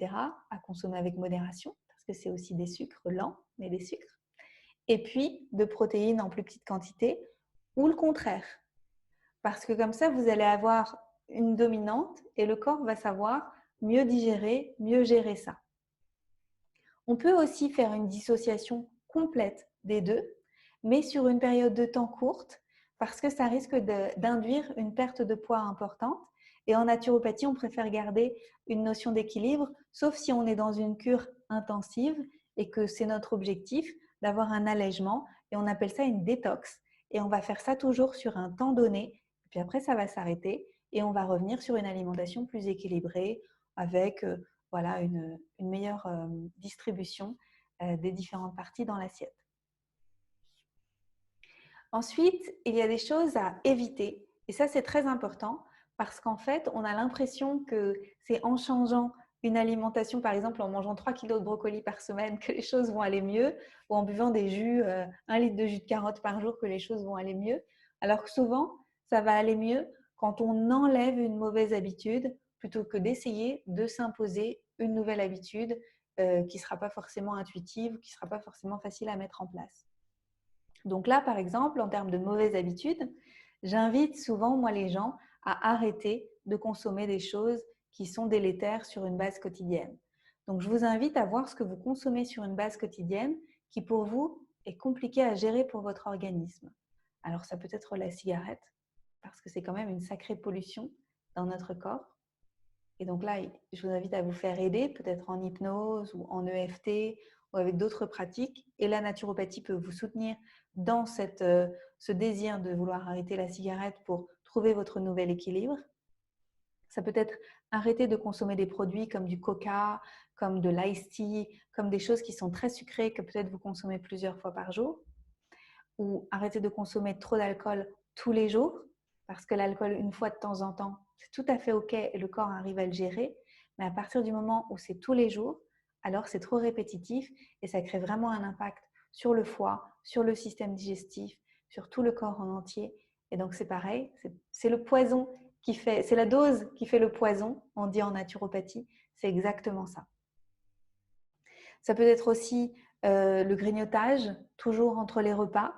à consommer avec modération, parce que c'est aussi des sucres lents, mais des sucres. Et puis de protéines en plus petite quantité, ou le contraire. Parce que comme ça, vous allez avoir une dominante et le corps va savoir mieux digérer, mieux gérer ça. On peut aussi faire une dissociation complète des deux, mais sur une période de temps courte, parce que ça risque d'induire une perte de poids importante. Et en naturopathie, on préfère garder une notion d'équilibre, sauf si on est dans une cure intensive et que c'est notre objectif d'avoir un allègement. Et on appelle ça une détox. Et on va faire ça toujours sur un temps donné. Puis après, ça va s'arrêter et on va revenir sur une alimentation plus équilibrée avec voilà, une meilleure distribution des différentes parties dans l'assiette. Ensuite, il y a des choses à éviter. Et ça, c'est très important parce qu'en fait, on a l'impression que c'est en changeant une alimentation, par exemple en mangeant 3 kilos de brocoli par semaine, que les choses vont aller mieux, ou en buvant des jus, 1 litre de jus de carotte par jour, que les choses vont aller mieux. Alors que souvent, ça va aller mieux quand on enlève une mauvaise habitude plutôt que d'essayer de s'imposer une nouvelle habitude qui ne sera pas forcément intuitive, qui ne sera pas forcément facile à mettre en place. Donc là, par exemple, en termes de mauvaises habitudes, j'invite souvent, moi, les gens à arrêter de consommer des choses qui sont délétères sur une base quotidienne. Donc, je vous invite à voir ce que vous consommez sur une base quotidienne qui, pour vous, est compliqué à gérer pour votre organisme. Alors, ça peut être la cigarette, parce que c'est quand même une sacrée pollution dans notre corps. Et donc là, je vous invite à vous faire aider, peut-être en hypnose ou en EFT ou avec d'autres pratiques. Et la naturopathie peut vous soutenir dans ce désir de vouloir arrêter la cigarette pour trouver votre nouvel équilibre. Ça peut être arrêter de consommer des produits comme du coca, comme de l'ice tea, comme des choses qui sont très sucrées que peut-être vous consommez plusieurs fois par jour. Ou arrêter de consommer trop d'alcool tous les jours, parce que l'alcool, une fois de temps en temps, c'est tout à fait OK et le corps arrive à le gérer. Mais à partir du moment où c'est tous les jours, alors c'est trop répétitif et ça crée vraiment un impact sur le foie, sur le système digestif, sur tout le corps en entier. Et donc c'est pareil, c'est le poison qui fait, c'est la dose qui fait le poison, on dit en naturopathie, c'est exactement ça. Ça peut être aussi le grignotage, toujours entre les repas,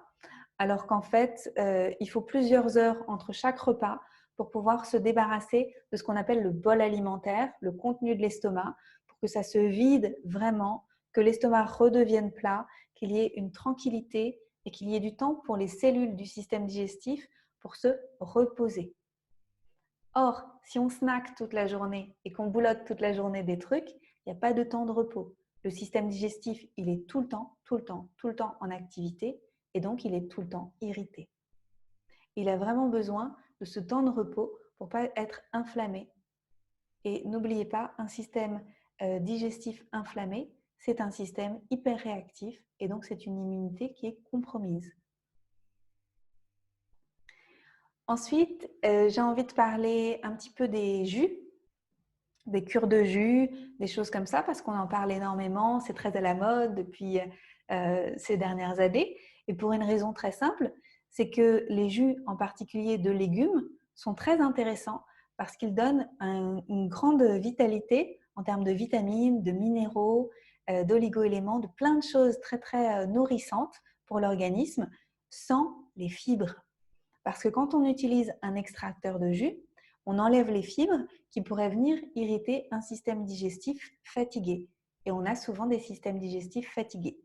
alors qu'en fait, il faut plusieurs heures entre chaque repas pour pouvoir se débarrasser de ce qu'on appelle le bol alimentaire, le contenu de l'estomac, pour que ça se vide vraiment, que l'estomac redevienne plat, qu'il y ait une tranquillité et qu'il y ait du temps pour les cellules du système digestif pour se reposer. Or, si on snack toute la journée et qu'on boulotte toute la journée des trucs, il n'y a pas de temps de repos. Le système digestif, il est tout le temps en activité et donc il est tout le temps irrité. Il a vraiment besoin de ce temps de repos pour ne pas être inflammé. Et n'oubliez pas, un système digestif inflammé, c'est un système hyper réactif et donc c'est une immunité qui est compromise. Ensuite, j'ai envie de parler un petit peu des jus, des cures de jus, des choses comme ça, parce qu'on en parle énormément, c'est très à la mode depuis ces dernières années. Et pour une raison très simple, c'est que les jus, en particulier de légumes, sont très intéressants parce qu'ils donnent une grande vitalité en termes de vitamines, de minéraux, d'oligo-éléments, de plein de choses très, très nourrissantes pour l'organisme sans les fibres. Parce que quand on utilise un extracteur de jus, on enlève les fibres qui pourraient venir irriter un système digestif fatigué. Et on a souvent des systèmes digestifs fatigués.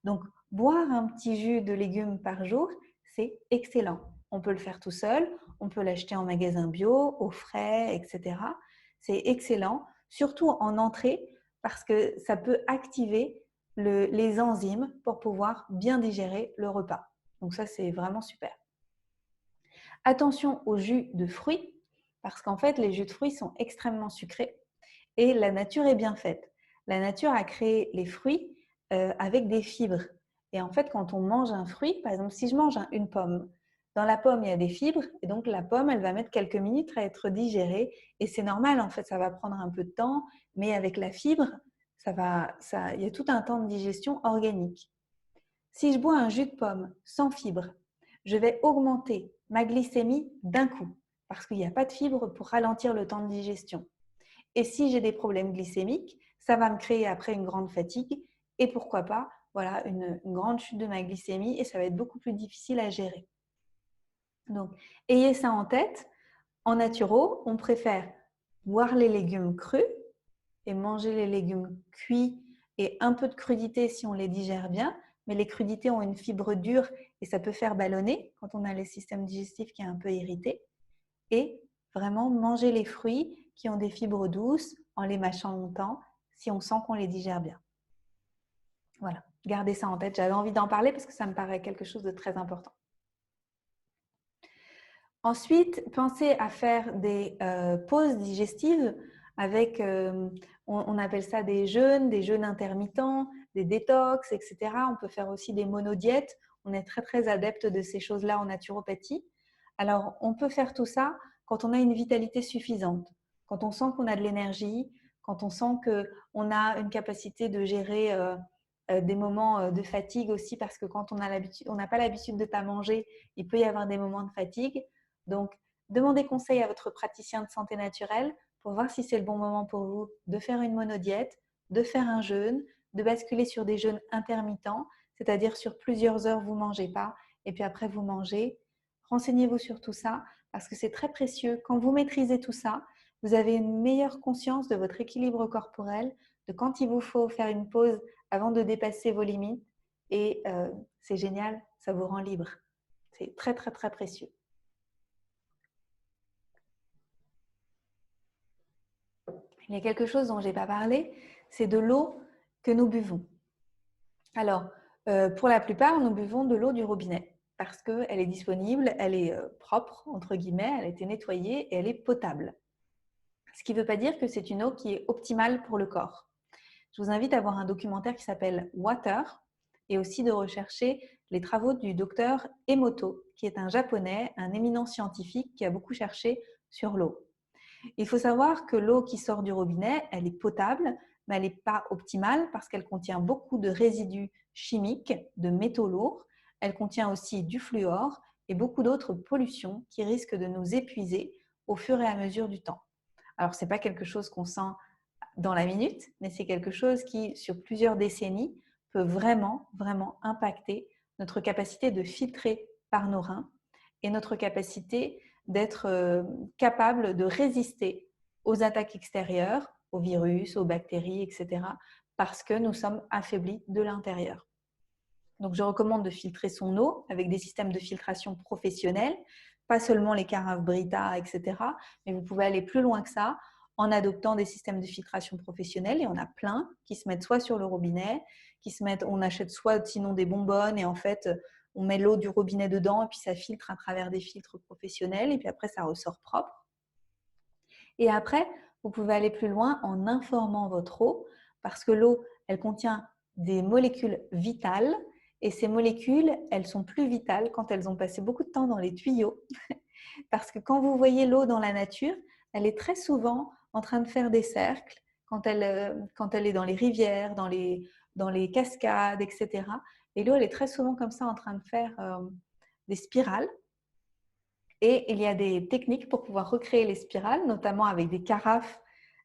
Donc, boire un petit jus de légumes par jour, c'est excellent. On peut le faire tout seul, on peut l'acheter en magasin bio, au frais, etc. C'est excellent, surtout en entrée, parce que ça peut activer les enzymes pour pouvoir bien digérer le repas. Donc ça, c'est vraiment super. Attention aux jus de fruits, parce qu'en fait, les jus de fruits sont extrêmement sucrés et la nature est bien faite. La nature a créé les fruits avec des fibres. Et en fait, quand on mange un fruit, par exemple, si je mange une pomme, dans la pomme, il y a des fibres et donc la pomme, elle va mettre quelques minutes à être digérée et c'est normal, en fait, ça va prendre un peu de temps, mais avec la fibre, il y a tout un temps de digestion organique. Si je bois un jus de pomme sans fibre, je vais augmenter ma glycémie d'un coup parce qu'il n'y a pas de fibre pour ralentir le temps de digestion. Et si j'ai des problèmes glycémiques, ça va me créer après une grande fatigue et pourquoi pas voilà, une grande chute de ma glycémie et ça va être beaucoup plus difficile à gérer. Donc, ayez ça en tête. En naturo, on préfère boire les légumes crus et manger les légumes cuits et un peu de crudité si on les digère bien. Mais les crudités ont une fibre dure et ça peut faire ballonner quand on a le système digestif qui est un peu irrité. Et vraiment manger les fruits qui ont des fibres douces en les mâchant longtemps si on sent qu'on les digère bien. Voilà, gardez ça en tête. J'avais envie d'en parler parce que ça me paraît quelque chose de très important. Ensuite, pensez à faire des pauses digestives avec, on appelle ça des jeûnes intermittents, des détox, etc. On peut faire aussi des monodiètes. On est très, très adepte de ces choses-là en naturopathie. Alors, on peut faire tout ça quand on a une vitalité suffisante, quand on sent qu'on a de l'énergie, quand on sent qu'on a une capacité de gérer des moments de fatigue aussi, parce que quand on n'a pas l'habitude de pas manger, il peut y avoir des moments de fatigue. Donc, demandez conseil à votre praticien de santé naturelle pour voir si c'est le bon moment pour vous de faire une monodiète, de faire un jeûne, de basculer sur des jeûnes intermittents, c'est-à-dire sur plusieurs heures, vous ne mangez pas et puis après, vous mangez. Renseignez-vous sur tout ça parce que c'est très précieux. Quand vous maîtrisez tout ça, vous avez une meilleure conscience de votre équilibre corporel, de quand il vous faut faire une pause avant de dépasser vos limites et c'est génial, ça vous rend libre. C'est très, très, très précieux. Il y a quelque chose dont je n'ai pas parlé, c'est de l'eau que nous buvons. Alors, pour la plupart, nous buvons de l'eau du robinet parce qu'elle est disponible, elle est propre, entre guillemets, elle a été nettoyée et elle est potable. Ce qui ne veut pas dire que c'est une eau qui est optimale pour le corps. Je vous invite à voir un documentaire qui s'appelle Water et aussi de rechercher les travaux du docteur Emoto, qui est un japonais, un éminent scientifique qui a beaucoup cherché sur l'eau. Il faut savoir que l'eau qui sort du robinet, elle est potable, mais elle n'est pas optimale parce qu'elle contient beaucoup de résidus chimiques, de métaux lourds. Elle contient aussi du fluor et beaucoup d'autres pollutions qui risquent de nous épuiser au fur et à mesure du temps. Alors, ce n'est pas quelque chose qu'on sent dans la minute, mais c'est quelque chose qui, sur plusieurs décennies, peut vraiment, vraiment impacter notre capacité de filtrer par nos reins et notre capacité d'être capable de résister aux attaques extérieures, aux virus, aux bactéries, etc., parce que nous sommes affaiblis de l'intérieur. Donc, je recommande de filtrer son eau avec des systèmes de filtration professionnels, pas seulement les carafes Brita, etc., mais vous pouvez aller plus loin que ça en adoptant des systèmes de filtration professionnels. Et on a plein qui se mettent soit sur le robinet, on achète soit sinon des bonbonnes et en fait, on met l'eau du robinet dedans et puis ça filtre à travers des filtres professionnels et puis après, ça ressort propre. Et après, vous pouvez aller plus loin en informant votre eau parce que l'eau, elle contient des molécules vitales et ces molécules, elles sont plus vitales quand elles ont passé beaucoup de temps dans les tuyaux parce que quand vous voyez l'eau dans la nature, elle est très souvent en train de faire des cercles quand elle est dans les rivières, dans les cascades, etc. Et l'eau, elle est très souvent comme ça en train de faire des spirales. Et il y a des techniques pour pouvoir recréer les spirales, notamment avec des carafes.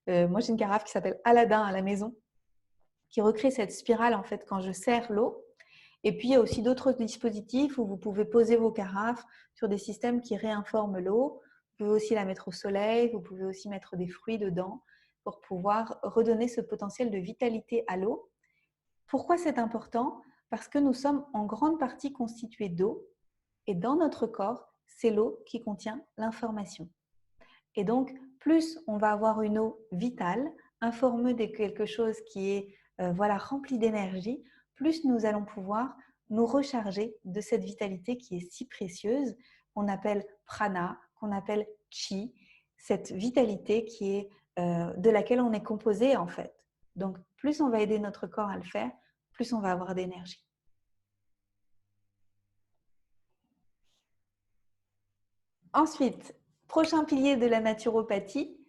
Moi, j'ai une carafe qui s'appelle Aladdin à la maison, qui recrée cette spirale en fait quand je sers l'eau. Et puis, il y a aussi d'autres dispositifs où vous pouvez poser vos carafes sur des systèmes qui réinforment l'eau. Vous pouvez aussi la mettre au soleil, vous pouvez aussi mettre des fruits dedans pour pouvoir redonner ce potentiel de vitalité à l'eau. Pourquoi c'est important? Parce que nous sommes en grande partie constitués d'eau et dans notre corps, c'est l'eau qui contient l'information. Et donc, plus on va avoir une eau vitale, informée de quelque chose qui est rempli d'énergie, plus nous allons pouvoir nous recharger de cette vitalité qui est si précieuse, qu'on appelle prana, qu'on appelle chi, cette vitalité qui est, de laquelle on est composé en fait. Donc, plus on va aider notre corps à le faire, plus on va avoir d'énergie. Ensuite, prochain pilier de la naturopathie,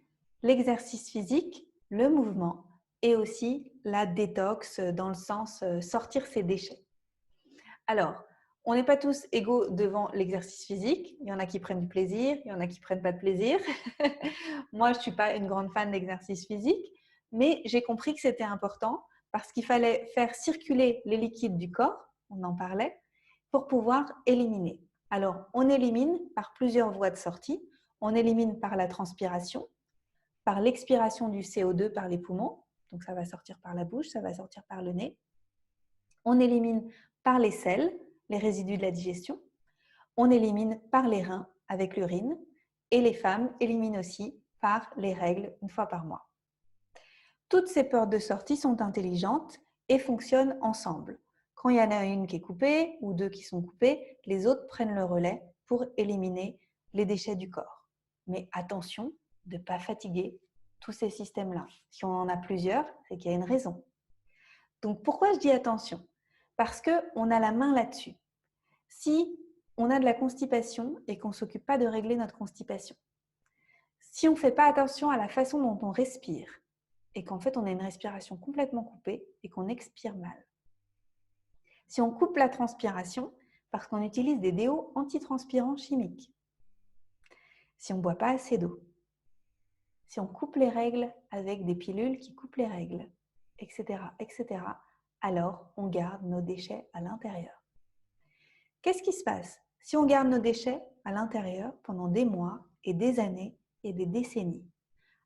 l'exercice physique, le mouvement et aussi la détox dans le sens sortir ses déchets. Alors, on n'est pas tous égaux devant l'exercice physique. Il y en a qui prennent du plaisir, il y en a qui ne prennent pas de plaisir. Moi, je ne suis pas une grande fan d'exercice physique, mais j'ai compris que c'était important parce qu'il fallait faire circuler les liquides du corps, on en parlait, pour pouvoir éliminer. Alors, on élimine par plusieurs voies de sortie. On élimine par la transpiration, par l'expiration du CO2 par les poumons. Donc, ça va sortir par la bouche, ça va sortir par le nez. On élimine par les selles, les résidus de la digestion. On élimine par les reins avec l'urine. Et les femmes éliminent aussi par les règles une fois par mois. Toutes ces portes de sortie sont intelligentes et fonctionnent ensemble. Quand il y en a une qui est coupée ou deux qui sont coupées, les autres prennent le relais pour éliminer les déchets du corps. Mais attention de ne pas fatiguer tous ces systèmes-là. Si on en a plusieurs, c'est qu'il y a une raison. Donc, pourquoi je dis attention? Parce qu'on a la main là-dessus. Si on a de la constipation et qu'on ne s'occupe pas de régler notre constipation, si on ne fait pas attention à la façon dont on respire et qu'en fait on a une respiration complètement coupée et qu'on expire mal, si on coupe la transpiration parce qu'on utilise des déos antitranspirants chimiques, si on ne boit pas assez d'eau, si on coupe les règles avec des pilules qui coupent les règles, etc., alors on garde nos déchets à l'intérieur. Qu'est-ce qui se passe si on garde nos déchets à l'intérieur pendant des mois et des années et des décennies?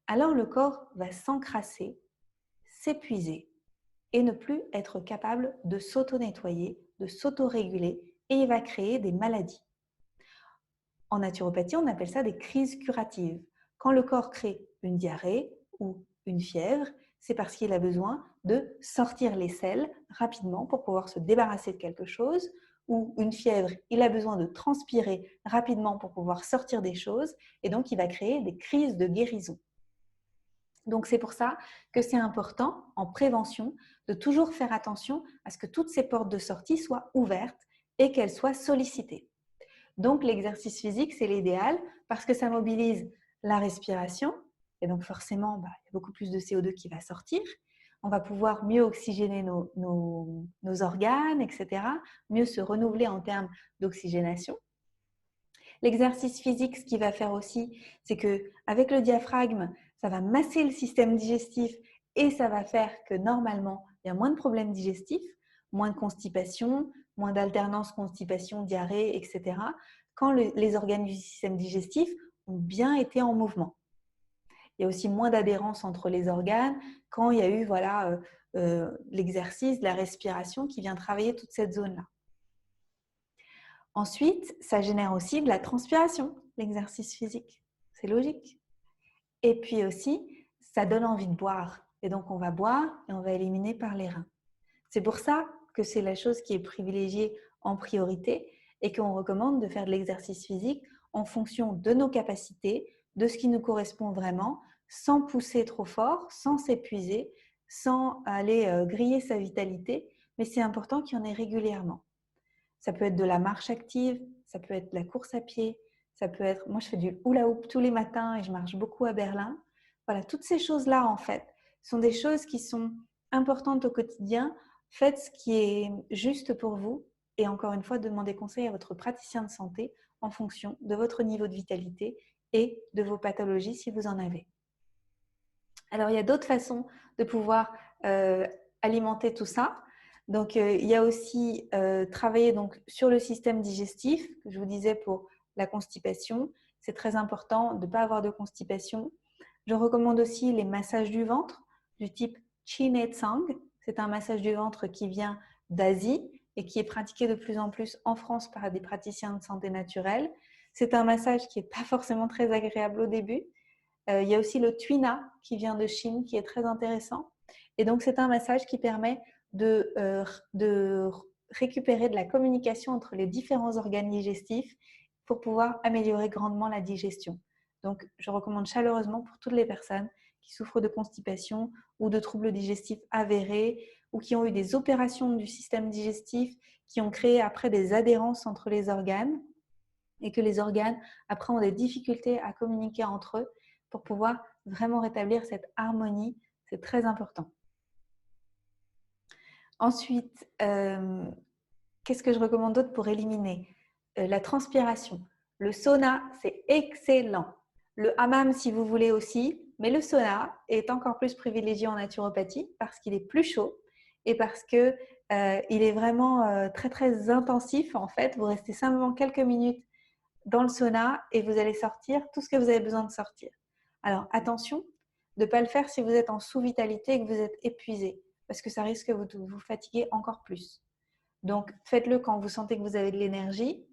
Alors le corps va s'encrasser, s'épuiser et ne plus être capable de s'auto-nettoyer, de s'auto-réguler et il va créer des maladies. En naturopathie, on appelle ça des crises curatives. Quand le corps crée une diarrhée ou une fièvre, c'est parce qu'il a besoin de sortir les selles rapidement pour pouvoir se débarrasser de quelque chose, ou une fièvre, il a besoin de transpirer rapidement pour pouvoir sortir des choses et donc il va créer des crises de guérison. Donc, c'est pour ça que c'est important, en prévention, de toujours faire attention à ce que toutes ces portes de sortie soient ouvertes et qu'elles soient sollicitées. Donc, l'exercice physique, c'est l'idéal parce que ça mobilise la respiration et donc forcément, il y a beaucoup plus de CO2 qui va sortir. On va pouvoir mieux oxygéner nos organes, etc., mieux se renouveler en termes d'oxygénation. L'exercice physique, ce qu'il va faire aussi, c'est qu'avec le diaphragme, ça va masser le système digestif et ça va faire que normalement, il y a moins de problèmes digestifs, moins de constipation, moins d'alternance constipation, diarrhée, etc. quand les organes du système digestif ont bien été en mouvement. Il y a aussi moins d'adhérence entre les organes quand il y a eu l'exercice de la respiration qui vient travailler toute cette zone-là. Ensuite, ça génère aussi de la transpiration, l'exercice physique. C'est logique. Et puis aussi, ça donne envie de boire. Et donc, on va boire et on va éliminer par les reins. C'est pour ça que c'est la chose qui est privilégiée en priorité et qu'on recommande de faire de l'exercice physique en fonction de nos capacités, de ce qui nous correspond vraiment, sans pousser trop fort, sans s'épuiser, sans aller griller sa vitalité. Mais c'est important qu'il y en ait régulièrement. Ça peut être de la marche active, ça peut être de la course à pied, ça peut être… Moi, je fais du hula hoop tous les matins et je marche beaucoup à Berlin. Voilà, toutes ces choses-là, en fait, sont des choses qui sont importantes au quotidien. Faites ce qui est juste pour vous et encore une fois, demandez conseil à votre praticien de santé en fonction de votre niveau de vitalité et de vos pathologies si vous en avez. Alors, il y a d'autres façons de pouvoir alimenter tout ça. Donc, il y a aussi travailler donc, sur le système digestif, que je vous disais pour la constipation. C'est très important de ne pas avoir de constipation. Je recommande aussi les massages du ventre du type Chin Tsang. C'est un massage du ventre qui vient d'Asie et qui est pratiqué de plus en plus en France par des praticiens de santé naturelle. C'est un massage qui n'est pas forcément très agréable au début. Il y a aussi le Tuina qui vient de Chine qui est très intéressant. Et donc, c'est un massage qui permet de récupérer de la communication entre les différents organes digestifs pour pouvoir améliorer grandement la digestion. Donc, je recommande chaleureusement pour toutes les personnes qui souffrent de constipation ou de troubles digestifs avérés ou qui ont eu des opérations du système digestif qui ont créé après des adhérences entre les organes et que les organes après ont des difficultés à communiquer entre eux pour pouvoir vraiment rétablir cette harmonie. C'est très important. Ensuite, qu'est-ce que je recommande d'autre pour éliminer la transpiration? Le sauna, c'est excellent. Le hammam, si vous voulez aussi, mais le sauna est encore plus privilégié en naturopathie parce qu'il est plus chaud et parce qu'il est vraiment très, très intensif. En fait, vous restez simplement quelques minutes dans le sauna et vous allez sortir tout ce que vous avez besoin de sortir. Alors, attention de ne pas le faire si vous êtes en sous-vitalité et que vous êtes épuisé parce que ça risque de vous fatiguer encore plus. Donc, faites-le quand vous sentez que vous avez de l'énergie.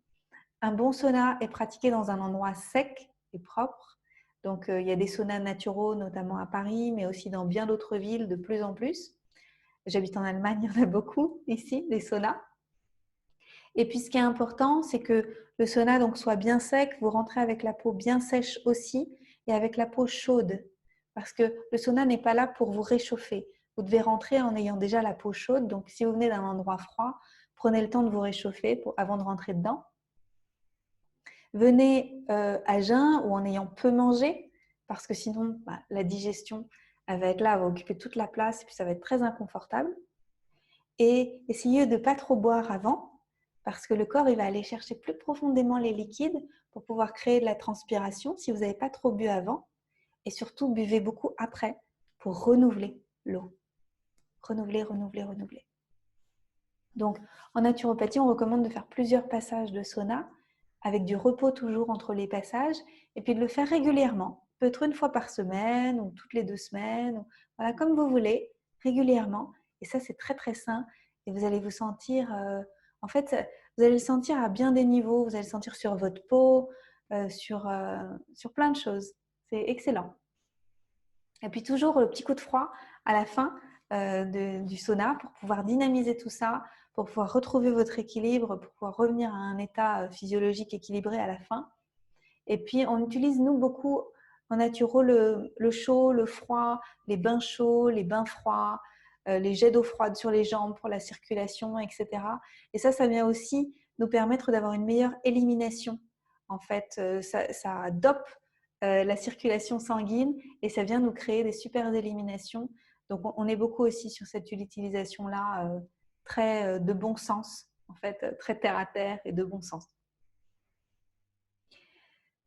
Un bon sauna est pratiqué dans un endroit sec et propre. Donc, il y a des saunas naturaux, notamment à Paris, mais aussi dans bien d'autres villes de plus en plus. J'habite en Allemagne, il y en a beaucoup ici, des saunas. Et puis, ce qui est important, c'est que le sauna donc, soit bien sec. Vous rentrez avec la peau bien sèche aussi et avec la peau chaude. Parce que le sauna n'est pas là pour vous réchauffer. Vous devez rentrer en ayant déjà la peau chaude. Donc, si vous venez d'un endroit froid, prenez le temps de vous réchauffer avant de rentrer dedans. Venez à jeun ou en ayant peu mangé, parce que sinon, la digestion elle va être là, elle va occuper toute la place et puis ça va être très inconfortable. Et essayez de ne pas trop boire avant, parce que le corps il va aller chercher plus profondément les liquides pour pouvoir créer de la transpiration si vous n'avez pas trop bu avant. Et surtout, buvez beaucoup après pour renouveler l'eau. Renouveler, renouveler, renouveler. Donc, en naturopathie, on recommande de faire plusieurs passages de sauna avec du repos toujours entre les passages et puis de le faire régulièrement, peut-être une fois par semaine ou toutes les 2 semaines, voilà, comme vous voulez, régulièrement. Et ça, c'est très très sain et vous allez vous sentir, en fait, vous allez le sentir à bien des niveaux, vous allez le sentir sur votre peau, sur plein de choses. C'est excellent. Et puis toujours le petit coup de froid à la fin du sauna pour pouvoir dynamiser tout ça, pour pouvoir retrouver votre équilibre, pour pouvoir revenir à un état physiologique équilibré à la fin. Et puis on utilise nous beaucoup en naturo le chaud, le froid, les bains chauds, les bains froids, les jets d'eau froide sur les jambes pour la circulation, etc. Et ça vient aussi nous permettre d'avoir une meilleure élimination. En fait, ça dope la circulation sanguine et ça vient nous créer des super éliminations. Donc, on est beaucoup aussi sur cette utilisation-là très de bon sens, en fait, très terre à terre et de bon sens.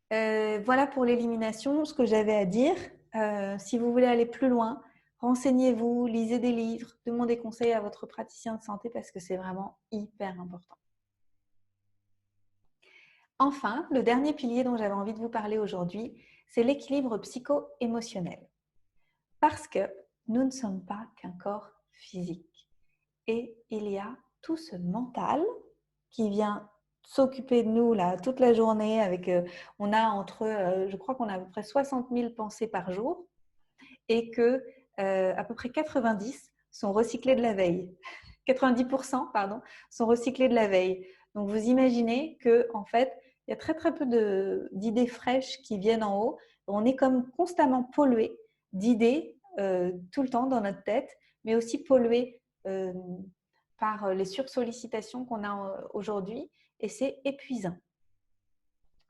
Voilà pour l'élimination, ce que j'avais à dire. Si vous voulez aller plus loin, renseignez-vous, lisez des livres, demandez conseil à votre praticien de santé parce que c'est vraiment hyper important. Enfin, le dernier pilier dont j'avais envie de vous parler aujourd'hui, c'est l'équilibre psycho-émotionnel. Parce que nous ne sommes pas qu'un corps physique. Et il y a tout ce mental qui vient s'occuper de nous là, toute la journée. On a je crois qu'on a à peu près 60 000 pensées par jour et que à peu près 90 sont recyclées de la veille. 90% pardon, sont recyclées de la veille. Donc vous imaginez que en fait, il y a très très peu d'idées fraîches qui viennent en haut. On est comme constamment pollué d'idées tout le temps dans notre tête, mais aussi pollué par les sursollicitations qu'on a aujourd'hui et c'est épuisant.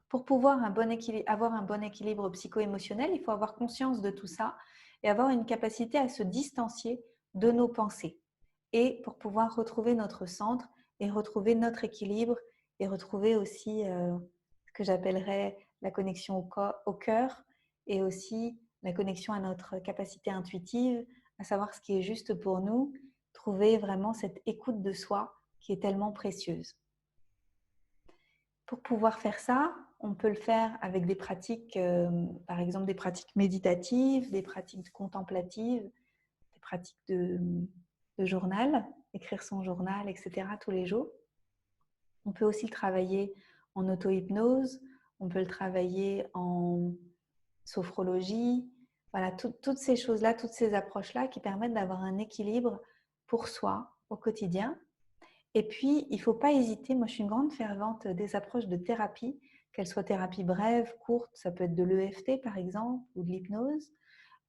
Pour pouvoir avoir un bon équilibre psycho-émotionnel, il faut avoir conscience de tout ça et avoir une capacité à se distancier de nos pensées. Et pour pouvoir retrouver notre centre et retrouver notre équilibre et retrouver aussi ce que j'appellerais la connexion au cœur et aussi la connexion à notre capacité intuitive, à savoir ce qui est juste pour nous, trouver vraiment cette écoute de soi qui est tellement précieuse. Pour pouvoir faire ça, on peut le faire avec des pratiques, par exemple des pratiques méditatives, des pratiques contemplatives, des pratiques de journal, écrire son journal, etc. tous les jours. On peut aussi le travailler en auto-hypnose, on peut le travailler en sophrologie. Voilà, toutes ces choses-là, toutes ces approches-là qui permettent d'avoir un équilibre pour soi au quotidien. Et puis, il ne faut pas hésiter. Moi, je suis une grande fervente des approches de thérapie, qu'elles soient thérapie brève, courte, ça peut être de l'EFT par exemple, ou de l'hypnose,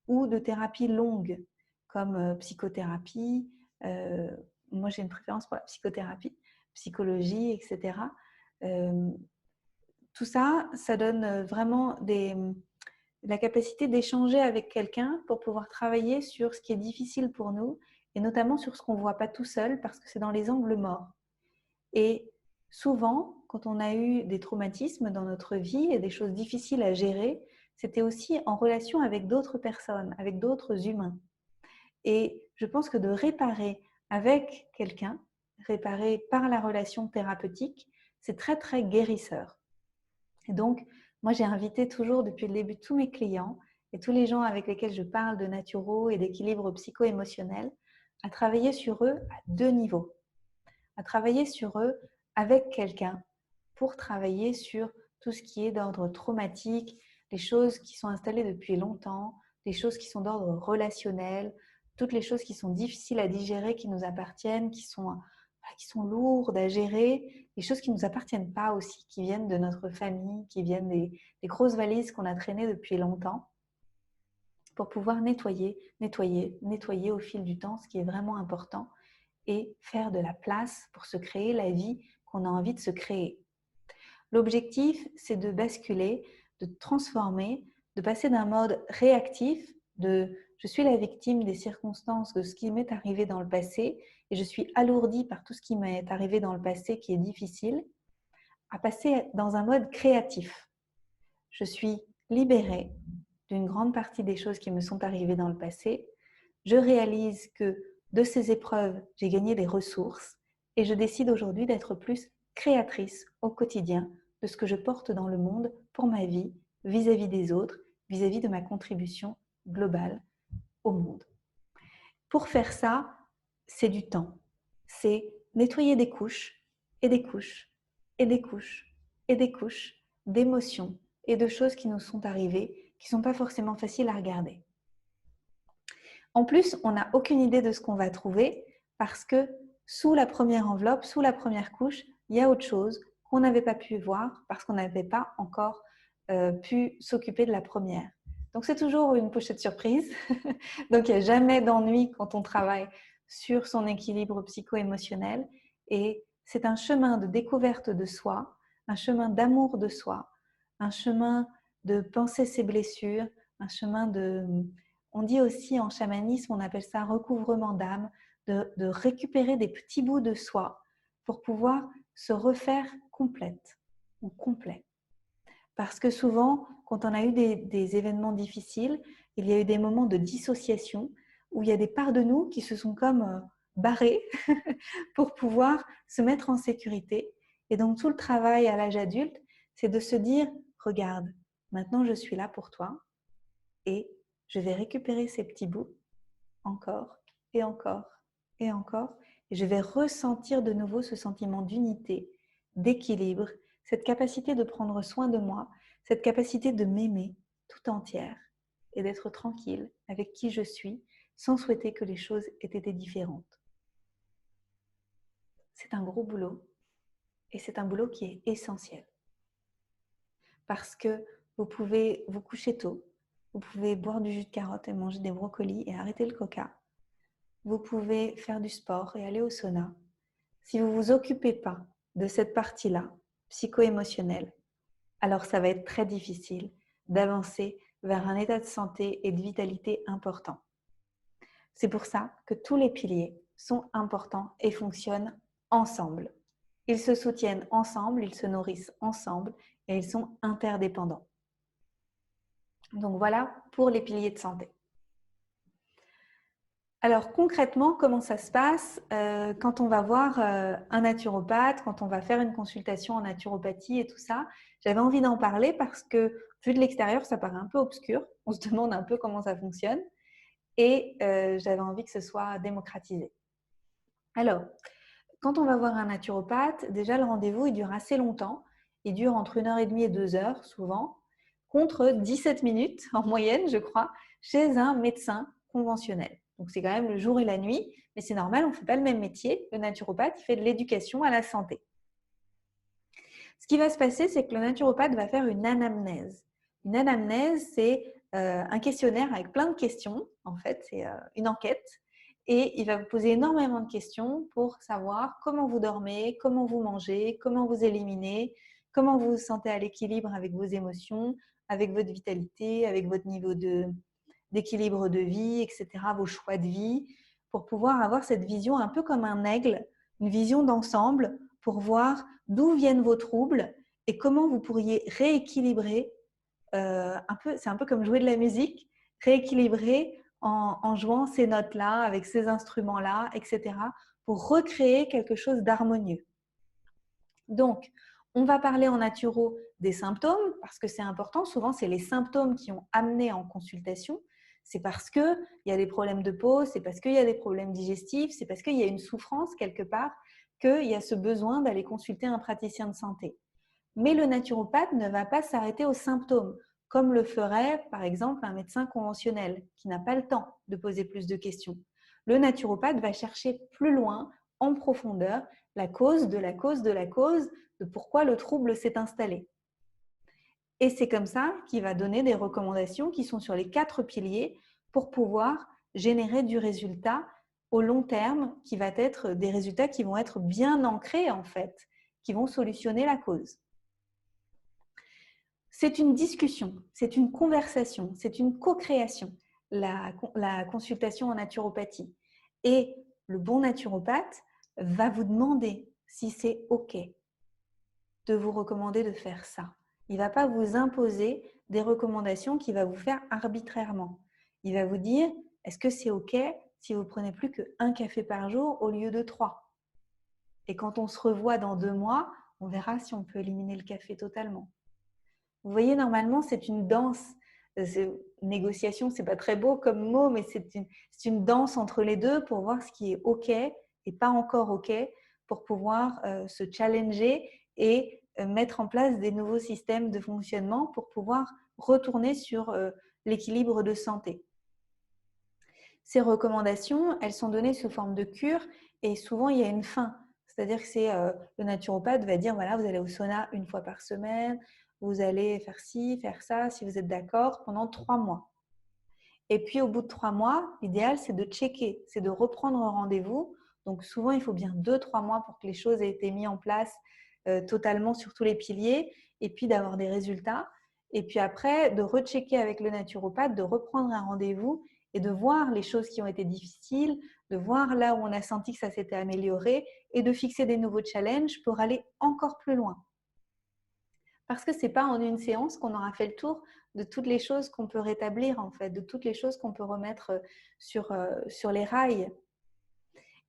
ou de thérapie longue, comme psychothérapie. Moi, j'ai une préférence pour la psychothérapie, psychologie, etc. Tout ça, ça donne vraiment la capacité d'échanger avec quelqu'un pour pouvoir travailler sur ce qui est difficile pour nous et notamment sur ce qu'on ne voit pas tout seul parce que c'est dans les angles morts. Et souvent, quand on a eu des traumatismes dans notre vie et des choses difficiles à gérer, c'était aussi en relation avec d'autres personnes, avec d'autres humains. Et je pense que de réparer avec quelqu'un, réparer par la relation thérapeutique, c'est très très guérisseur. Et donc, moi j'ai invité toujours depuis le début tous mes clients et tous les gens avec lesquels je parle de naturo et d'équilibre psycho-émotionnel à travailler sur eux à 2 niveaux. À travailler sur eux avec quelqu'un pour travailler sur tout ce qui est d'ordre traumatique, les choses qui sont installées depuis longtemps, les choses qui sont d'ordre relationnel, toutes les choses qui sont difficiles à digérer, qui nous appartiennent, qui sont qui sont lourdes à gérer, des choses qui ne nous appartiennent pas aussi, qui viennent de notre famille, qui viennent des grosses valises qu'on a traînées depuis longtemps, pour pouvoir nettoyer, nettoyer, nettoyer au fil du temps, ce qui est vraiment important, et faire de la place pour se créer la vie qu'on a envie de se créer. L'objectif, c'est de basculer, de transformer, de passer d'un mode réactif, de je suis la victime des circonstances, de ce qui m'est arrivé dans le passé, et je suis alourdie par tout ce qui m'est arrivé dans le passé qui est difficile, à passer dans un mode créatif. Je suis libérée d'une grande partie des choses qui me sont arrivées dans le passé. Je réalise que de ces épreuves, j'ai gagné des ressources et je décide aujourd'hui d'être plus créatrice au quotidien de ce que je porte dans le monde pour ma vie, vis-à-vis des autres, vis-à-vis de ma contribution globale au monde. Pour faire ça, c'est du temps. C'est nettoyer des couches et des couches et des couches et des couches d'émotions et de choses qui nous sont arrivées, qui ne sont pas forcément faciles à regarder. En plus, on n'a aucune idée de ce qu'on va trouver parce que sous la première enveloppe, sous la première couche, il y a autre chose qu'on n'avait pas pu voir parce qu'on n'avait pas encore pu s'occuper de la première. Donc, c'est toujours une pochette surprise. Donc, il n'y a jamais d'ennui quand on travaille sur son équilibre psycho-émotionnel. Et c'est un chemin de découverte de soi, un chemin d'amour de soi, un chemin de penser ses blessures, un chemin de... On dit aussi en chamanisme, on appelle ça recouvrement d'âme, de récupérer des petits bouts de soi pour pouvoir se refaire complète ou complet. Parce que souvent, quand on a eu des événements difficiles, il y a eu des moments de dissociation où il y a des parts de nous qui se sont comme barrées pour pouvoir se mettre en sécurité. Et donc, tout le travail à l'âge adulte, c'est de se dire, regarde, maintenant je suis là pour toi et je vais récupérer ces petits bouts encore et encore et encore. Et je vais ressentir de nouveau ce sentiment d'unité, d'équilibre, cette capacité de prendre soin de moi, cette capacité de m'aimer tout entière et d'être tranquille avec qui je suis sans souhaiter que les choses aient été différentes. C'est un gros boulot et c'est un boulot qui est essentiel parce que vous pouvez vous coucher tôt, vous pouvez boire du jus de carotte et manger des brocolis et arrêter le coca. Vous pouvez faire du sport et aller au sauna. Si vous ne vous occupez pas de cette partie-là, psycho-émotionnelle, alors ça va être très difficile d'avancer vers un état de santé et de vitalité important. C'est pour ça que tous les piliers sont importants et fonctionnent ensemble. Ils se soutiennent ensemble, ils se nourrissent ensemble et ils sont interdépendants. Donc voilà pour les piliers de santé. Alors concrètement, comment ça se passe quand on va voir un naturopathe, quand on va faire une consultation en naturopathie et tout ça? J'avais envie d'en parler parce que vu de l'extérieur, ça paraît un peu obscur. On se demande un peu comment ça fonctionne et j'avais envie que ce soit démocratisé. Alors, quand on va voir un naturopathe, déjà le rendez-vous il dure assez longtemps. Il dure entre 1h30 et 2h souvent, contre 17 minutes en moyenne, je crois, chez un médecin conventionnel. Donc, c'est quand même le jour et la nuit, mais c'est normal, on ne fait pas le même métier. Le naturopathe, il fait de l'éducation à la santé. Ce qui va se passer, c'est que le naturopathe va faire une anamnèse. Une anamnèse, c'est un questionnaire avec plein de questions. En fait, c'est une enquête. Et il va vous poser énormément de questions pour savoir comment vous dormez, comment vous mangez, comment vous éliminez, comment vous vous sentez à l'équilibre avec vos émotions, avec votre vitalité, avec votre niveau d'équilibre de vie, etc., vos choix de vie, pour pouvoir avoir cette vision un peu comme un aigle, une vision d'ensemble pour voir d'où viennent vos troubles et comment vous pourriez rééquilibrer, c'est un peu comme jouer de la musique, rééquilibrer en jouant ces notes-là, avec ces instruments-là, etc., pour recréer quelque chose d'harmonieux. Donc, on va parler en naturo des symptômes, parce que c'est important. Souvent, c'est les symptômes qui ont amené en consultation. C'est parce qu'il y a des problèmes de peau, c'est parce qu'il y a des problèmes digestifs, c'est parce qu'il y a une souffrance quelque part, qu'il y a ce besoin d'aller consulter un praticien de santé. Mais le naturopathe ne va pas s'arrêter aux symptômes, comme le ferait par exemple un médecin conventionnel qui n'a pas le temps de poser plus de questions. Le naturopathe va chercher plus loin en profondeur la cause de la cause de la cause de pourquoi le trouble s'est installé. Et c'est comme ça qu'il va donner des recommandations qui sont sur les 4 piliers pour pouvoir générer du résultat au long terme, qui va être des résultats qui vont être bien ancrés en fait, qui vont solutionner la cause. C'est une discussion, c'est une conversation, c'est une co-création, la consultation en naturopathie. Et le bon naturopathe va vous demander si c'est OK de vous recommander de faire ça. Il ne va pas vous imposer des recommandations qu'il va vous faire arbitrairement. Il va vous dire, est-ce que c'est OK si vous prenez plus qu'un café par jour au lieu de 3? Et quand on se revoit dans 2 mois, on verra si on peut éliminer le café totalement. Vous voyez, normalement, c'est une danse. Négociation, c'est pas très beau comme mot, mais c'est une danse entre les deux pour voir ce qui est OK et pas encore OK, pour pouvoir se challenger et mettre en place des nouveaux systèmes de fonctionnement pour pouvoir retourner sur l'équilibre de santé. Ces recommandations, elles sont données sous forme de cure et souvent il y a une fin. C'est-à-dire que le naturopathe va dire, voilà, vous allez au sauna 1 fois par semaine, vous allez faire ci, faire ça, si vous êtes d'accord, pendant 3 mois. Et puis, au bout de 3 mois, l'idéal, c'est de checker, c'est de reprendre un rendez-vous. Donc, souvent, il faut bien 2-3 mois pour que les choses aient été mises en place totalement sur tous les piliers et puis d'avoir des résultats. Et puis après, de rechecker avec le naturopathe, de reprendre un rendez-vous et de voir les choses qui ont été difficiles, de voir là où on a senti que ça s'était amélioré et de fixer des nouveaux challenges pour aller encore plus loin. Parce que ce n'est pas en une séance qu'on aura fait le tour de toutes les choses qu'on peut rétablir, en fait, de toutes les choses qu'on peut remettre sur les rails.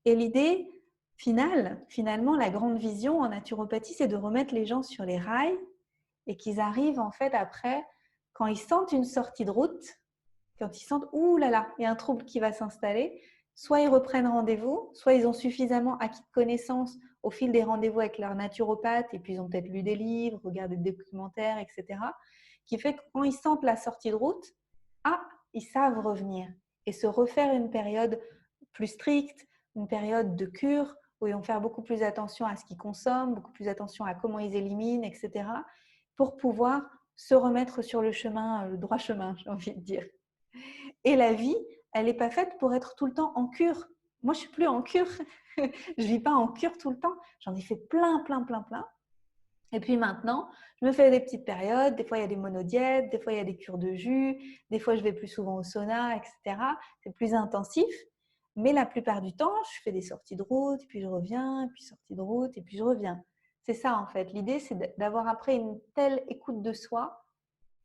Et l'idée finalement, la grande vision en naturopathie, c'est de remettre les gens sur les rails et qu'ils arrivent en fait après, quand ils sentent une sortie de route, quand ils sentent « ouh là là, il y a un trouble qui va s'installer », soit ils reprennent rendez-vous, soit ils ont suffisamment acquis de connaissances au fil des rendez-vous avec leur naturopathe et puis ils ont peut-être lu des livres, regardé des documentaires, etc. qui fait que quand ils sentent la sortie de route, ils savent revenir et se refaire une période plus stricte, une période de cure où ils vont faire beaucoup plus attention à ce qu'ils consomment, beaucoup plus attention à comment ils éliminent, etc. pour pouvoir se remettre sur le chemin, le droit chemin, j'ai envie de dire. Et la vie, elle n'est pas faite pour être tout le temps en cure. Moi, je ne suis plus en cure. Je ne vis pas en cure tout le temps. J'en ai fait plein. Et puis maintenant, je me fais des petites périodes. Des fois, il y a des monodiètes. Des fois, il y a des cures de jus. Des fois, je vais plus souvent au sauna, etc. C'est plus intensif. Mais la plupart du temps, je fais des sorties de route, puis je reviens, puis sortie de route, et puis je reviens. C'est ça, en fait. L'idée, c'est d'avoir après une telle écoute de soi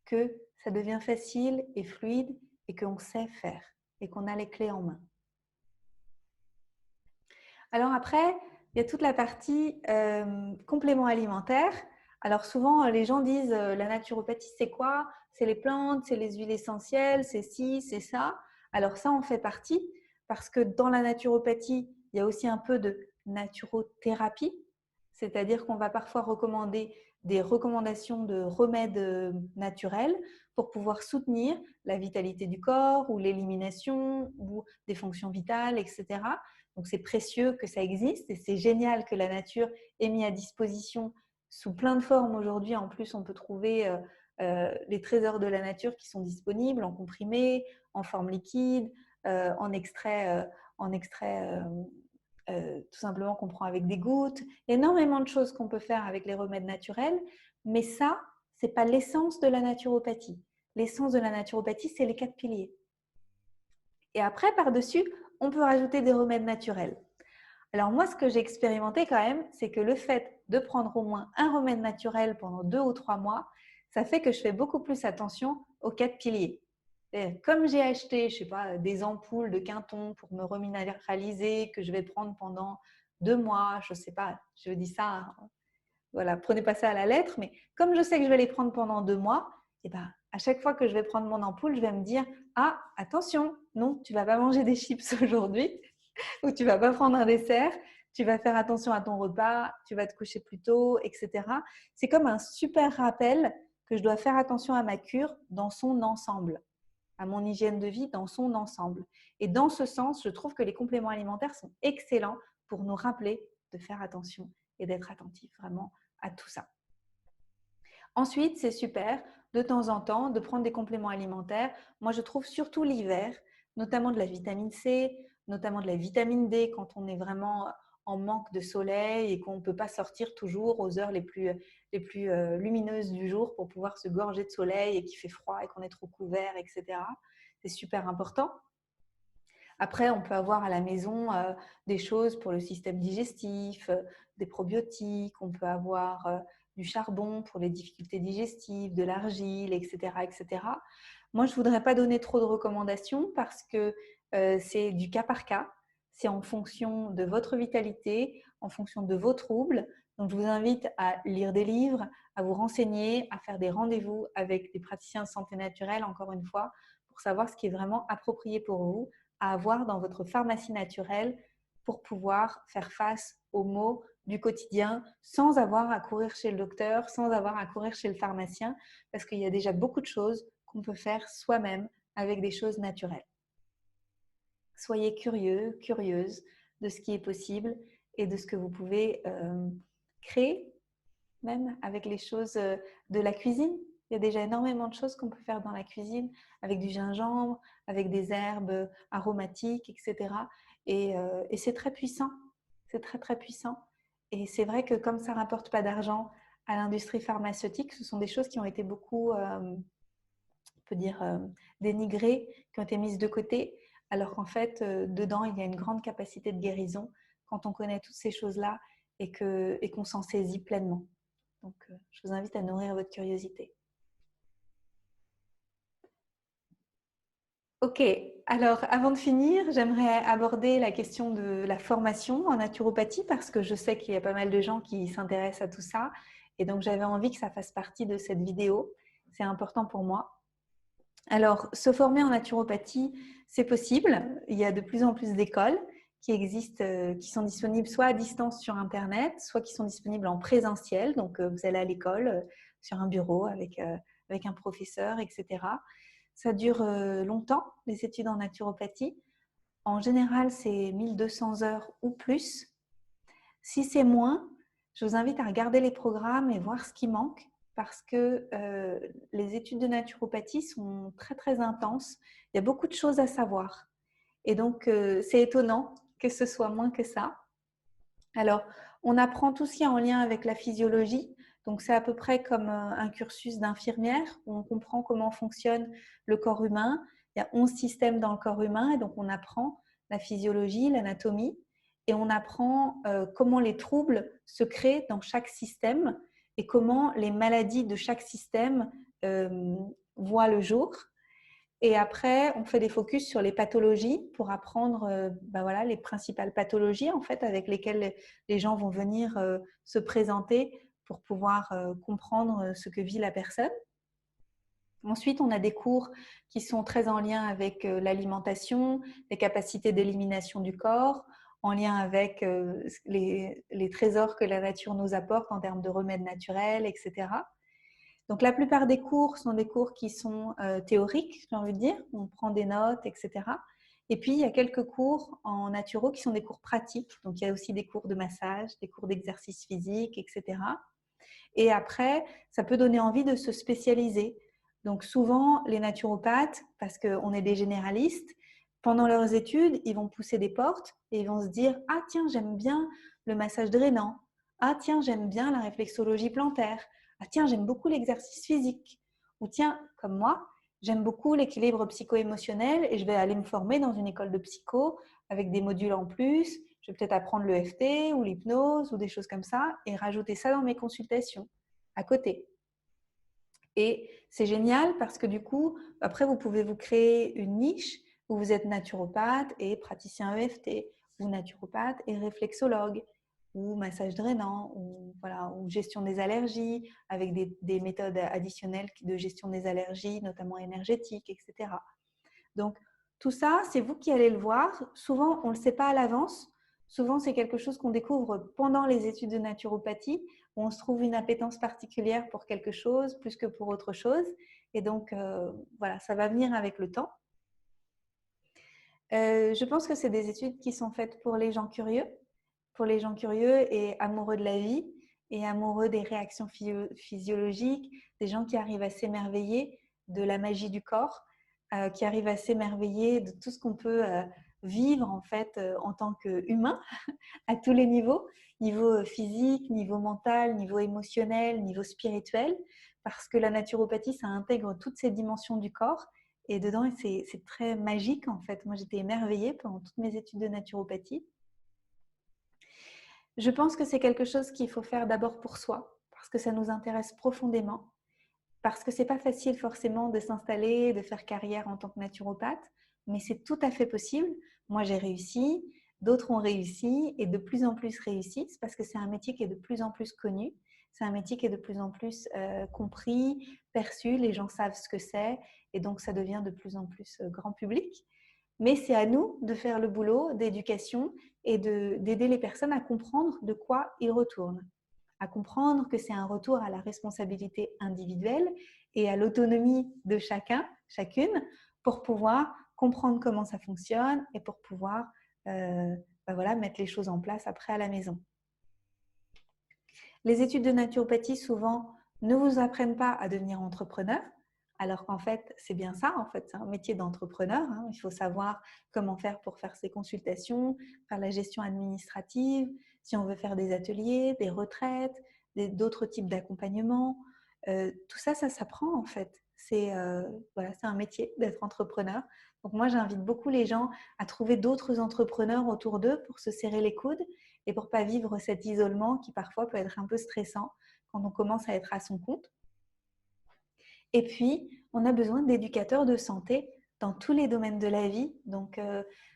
que ça devient facile et fluide et qu'on sait faire et qu'on a les clés en main. Alors après, il y a toute la partie compléments alimentaires. Alors souvent, les gens disent la naturopathie, c'est quoi? C'est les plantes, c'est les huiles essentielles, c'est ci, c'est ça. Alors ça en fait partie parce que dans la naturopathie, il y a aussi un peu de naturothérapie, c'est-à-dire qu'on va parfois recommander des recommandations de remèdes naturels pour pouvoir soutenir la vitalité du corps ou l'élimination ou des fonctions vitales, etc. Donc, c'est précieux que ça existe et c'est génial que la nature ait mis à disposition sous plein de formes aujourd'hui. En plus, on peut trouver les trésors de la nature qui sont disponibles en comprimé, en forme liquide, en extrait tout simplement qu'on prend avec des gouttes. Il y a énormément de choses qu'on peut faire avec les remèdes naturels, mais ça, ce n'est pas l'essence de la naturopathie. L'essence de la naturopathie, c'est les 4 piliers. Et après, par-dessus, on peut rajouter des remèdes naturels. Alors moi, ce que j'ai expérimenté quand même, c'est que le fait de prendre au moins un remède naturel pendant 2 ou 3 mois, ça fait que je fais beaucoup plus attention aux 4 piliers. Et comme j'ai acheté, je sais pas, des ampoules de Quinton pour me reminéraliser, que je vais prendre pendant 2 mois, je sais pas, je dis ça, voilà, prenez pas ça à la lettre, mais comme je sais que je vais les prendre pendant 2 mois, et ben, à chaque fois que je vais prendre mon ampoule, je vais me dire « Ah, attention, non, tu ne vas pas manger des chips aujourd'hui ou tu ne vas pas prendre un dessert, tu vas faire attention à ton repas, tu vas te coucher plus tôt, etc. » C'est comme un super rappel que je dois faire attention à ma cure dans son ensemble, à mon hygiène de vie dans son ensemble. Et dans ce sens, je trouve que les compléments alimentaires sont excellents pour nous rappeler de faire attention et d'être attentif vraiment à tout ça. Ensuite, c'est super de temps en temps de prendre des compléments alimentaires. Moi, je trouve surtout l'hiver, notamment de la vitamine C, notamment de la vitamine D quand on est vraiment en manque de soleil et qu'on ne peut pas sortir toujours aux heures les plus lumineuses du jour pour pouvoir se gorger de soleil et qu'il fait froid et qu'on est trop couvert, etc. C'est super important. Après, on peut avoir à la maison des choses pour le système digestif, des probiotiques, on peut avoir du charbon pour les difficultés digestives, de l'argile, etc., etc. Moi, je ne voudrais pas donner trop de recommandations parce que c'est du cas par cas. C'est en fonction de votre vitalité, en fonction de vos troubles. Donc, je vous invite à lire des livres, à vous renseigner, à faire des rendez-vous avec des praticiens de santé naturelle, encore une fois, pour savoir ce qui est vraiment approprié pour vous à avoir dans votre pharmacie naturelle pour pouvoir faire face aux maux du quotidien sans avoir à courir chez le docteur, sans avoir à courir chez le pharmacien, parce qu'il y a déjà beaucoup de choses qu'on peut faire soi-même avec des choses naturelles. Soyez curieux, curieuse de ce qui est possible et de ce que vous pouvez créer, même avec les choses de la cuisine. Il y a déjà énormément de choses qu'on peut faire dans la cuisine avec du gingembre, avec des herbes aromatiques, etc. Et c'est très puissant. C'est très, très puissant. Et c'est vrai que comme ça ne rapporte pas d'argent à l'industrie pharmaceutique, ce sont des choses qui ont été beaucoup, on peut dire, dénigrées, qui ont été mises de côté, alors qu'en fait, dedans, il y a une grande capacité de guérison quand on connaît toutes ces choses-là et qu'on s'en saisit pleinement. Donc, je vous invite à nourrir votre curiosité. Ok, alors avant de finir, j'aimerais aborder la question de la formation en naturopathie parce que je sais qu'il y a pas mal de gens qui s'intéressent à tout ça et donc j'avais envie que ça fasse partie de cette vidéo. C'est important pour moi. Alors, se former en naturopathie, c'est possible. Il y a de plus en plus d'écoles qui existent, qui sont disponibles soit à distance sur Internet, soit qui sont disponibles en présentiel. Donc, vous allez à l'école, sur un bureau avec un professeur, etc. Ça dure longtemps, les études en naturopathie. En général, c'est 1200 heures ou plus. Si c'est moins, je vous invite à regarder les programmes et voir ce qui manque parce que les études de naturopathie sont très, très intenses. Il y a beaucoup de choses à savoir. Et donc, c'est étonnant que ce soit moins que ça. Alors, on apprend tout ce qui est en lien avec la physiologie. Donc, c'est à peu près comme un cursus d'infirmière où on comprend comment fonctionne le corps humain. Il y a 11 systèmes dans le corps humain et donc on apprend la physiologie, l'anatomie et on apprend comment les troubles se créent dans chaque système et comment les maladies de chaque système voient le jour. Et après, on fait des focus sur les pathologies pour apprendre voilà, les principales pathologies en fait, avec lesquelles les gens vont venir se présenter pour pouvoir comprendre ce que vit la personne. Ensuite, on a des cours qui sont très en lien avec l'alimentation, les capacités d'élimination du corps, en lien avec les trésors que la nature nous apporte en termes de remèdes naturels, etc. Donc, la plupart des cours sont des cours qui sont théoriques, j'ai envie de dire. On prend des notes, etc. Et puis, il y a quelques cours en naturo qui sont des cours pratiques. Donc, il y a aussi des cours de massage, des cours d'exercice physique, etc. Et après, ça peut donner envie de se spécialiser. Donc, souvent, les naturopathes, parce qu'on est des généralistes, pendant leurs études, ils vont pousser des portes et ils vont se dire « Ah tiens, j'aime bien le massage drainant. Ah tiens, j'aime bien la réflexologie plantaire. Ah tiens, j'aime beaucoup l'exercice physique. Ou tiens, comme moi, j'aime beaucoup l'équilibre psycho-émotionnel et je vais aller me former dans une école de psycho avec des modules en plus. Je vais peut-être apprendre l'EFT ou l'hypnose ou des choses comme ça et rajouter ça dans mes consultations à côté. » Et c'est génial parce que du coup, après, vous pouvez vous créer une niche où vous êtes naturopathe et praticien EFT, ou naturopathe et réflexologue, ou massage drainant, ou, voilà, ou gestion des allergies, avec des méthodes additionnelles de gestion des allergies, notamment énergétiques, etc. Donc, tout ça, c'est vous qui allez le voir. Souvent, on ne le sait pas à l'avance. Souvent, c'est quelque chose qu'on découvre pendant les études de naturopathie, où on se trouve une appétence particulière pour quelque chose plus que pour autre chose. Et donc, voilà, ça va venir avec le temps. Je pense que c'est des études qui sont faites pour les gens curieux pour les gens curieux et amoureux de la vie et amoureux des réactions physiologiques, des gens qui arrivent à s'émerveiller de la magie du corps, qui arrivent à s'émerveiller de tout ce qu'on peut vivre en fait en tant qu'humain à tous les niveaux, niveau physique, niveau mental, niveau émotionnel, niveau spirituel, parce que la naturopathie, ça intègre toutes ces dimensions du corps et dedans, c'est très magique en fait. Moi, j'étais émerveillée pendant toutes mes études de naturopathie. Je pense que c'est quelque chose qu'il faut faire d'abord pour soi, parce que ça nous intéresse profondément, parce que c'est pas facile forcément de s'installer, de faire carrière en tant que naturopathe, mais c'est tout à fait possible. Moi, j'ai réussi, d'autres ont réussi et de plus en plus réussissent parce que c'est un métier qui est de plus en plus connu, c'est un métier qui est de plus en plus compris, perçu, les gens savent ce que c'est et donc ça devient de plus en plus grand public. Mais c'est à nous de faire le boulot d'éducation et d'aider les personnes à comprendre de quoi ils retournent, à comprendre que c'est un retour à la responsabilité individuelle et à l'autonomie de chacun, chacune, pour pouvoir comprendre comment ça fonctionne et pour pouvoir voilà, mettre les choses en place après à la maison. Les études de naturopathie, souvent, ne vous apprennent pas à devenir entrepreneur, alors qu'en fait, c'est bien ça, en fait, c'est un métier d'entrepreneur. Hein. Il faut savoir comment faire pour faire ses consultations, faire la gestion administrative, si on veut faire des ateliers, des retraites, d'autres types d'accompagnement. Tout ça, ça s'apprend en fait. Voilà, c'est un métier d'être entrepreneur. Donc moi, j'invite beaucoup les gens à trouver d'autres entrepreneurs autour d'eux pour se serrer les coudes et pour ne pas vivre cet isolement qui parfois peut être un peu stressant quand on commence à être à son compte. Et puis, on a besoin d'éducateurs de santé dans tous les domaines de la vie. Donc,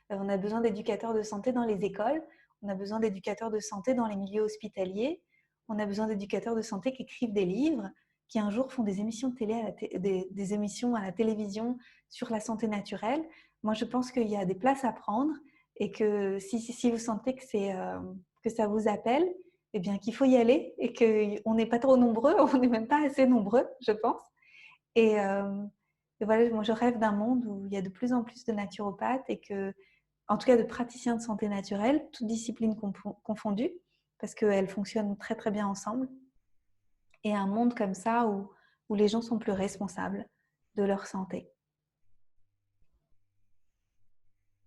on a besoin d'éducateurs de santé dans les écoles, on a besoin d'éducateurs de santé dans les milieux hospitaliers, on a besoin d'éducateurs de santé qui écrivent des livres, qui un jour font des émissions de télé des émissions à la télévision sur la santé naturelle. Moi, je pense qu'il y a des places à prendre et que si vous sentez que ça vous appelle, eh bien qu'il faut y aller et qu'on n'est pas trop nombreux, on n'est même pas assez nombreux, je pense. Et voilà, moi je rêve d'un monde où il y a de plus en plus de naturopathes et que, en tout cas de praticiens de santé naturelle, toutes disciplines confondues, parce qu'elles fonctionnent très très bien ensemble. Et un monde comme ça où les gens sont plus responsables de leur santé.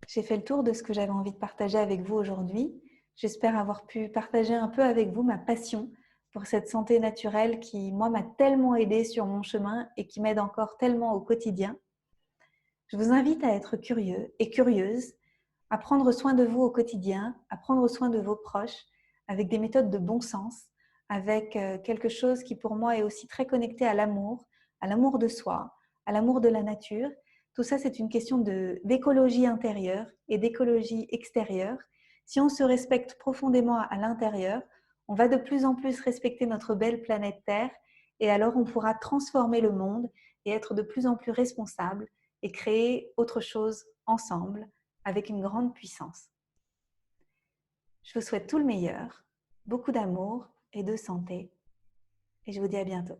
J'ai fait le tour de ce que j'avais envie de partager avec vous aujourd'hui. J'espère avoir pu partager un peu avec vous ma passion pour cette santé naturelle qui, moi, m'a tellement aidée sur mon chemin et qui m'aide encore tellement au quotidien. Je vous invite à être curieux et curieuse, à prendre soin de vous au quotidien, à prendre soin de vos proches avec des méthodes de bon sens, avec quelque chose qui pour moi est aussi très connecté à l'amour de soi, à l'amour de la nature. Tout ça, c'est une question d'écologie intérieure et d'écologie extérieure. Si on se respecte profondément à l'intérieur, on va de plus en plus respecter notre belle planète Terre et alors on pourra transformer le monde et être de plus en plus responsable et créer autre chose ensemble avec une grande puissance. Je vous souhaite tout le meilleur, beaucoup d'amour et de santé et je vous dis à bientôt.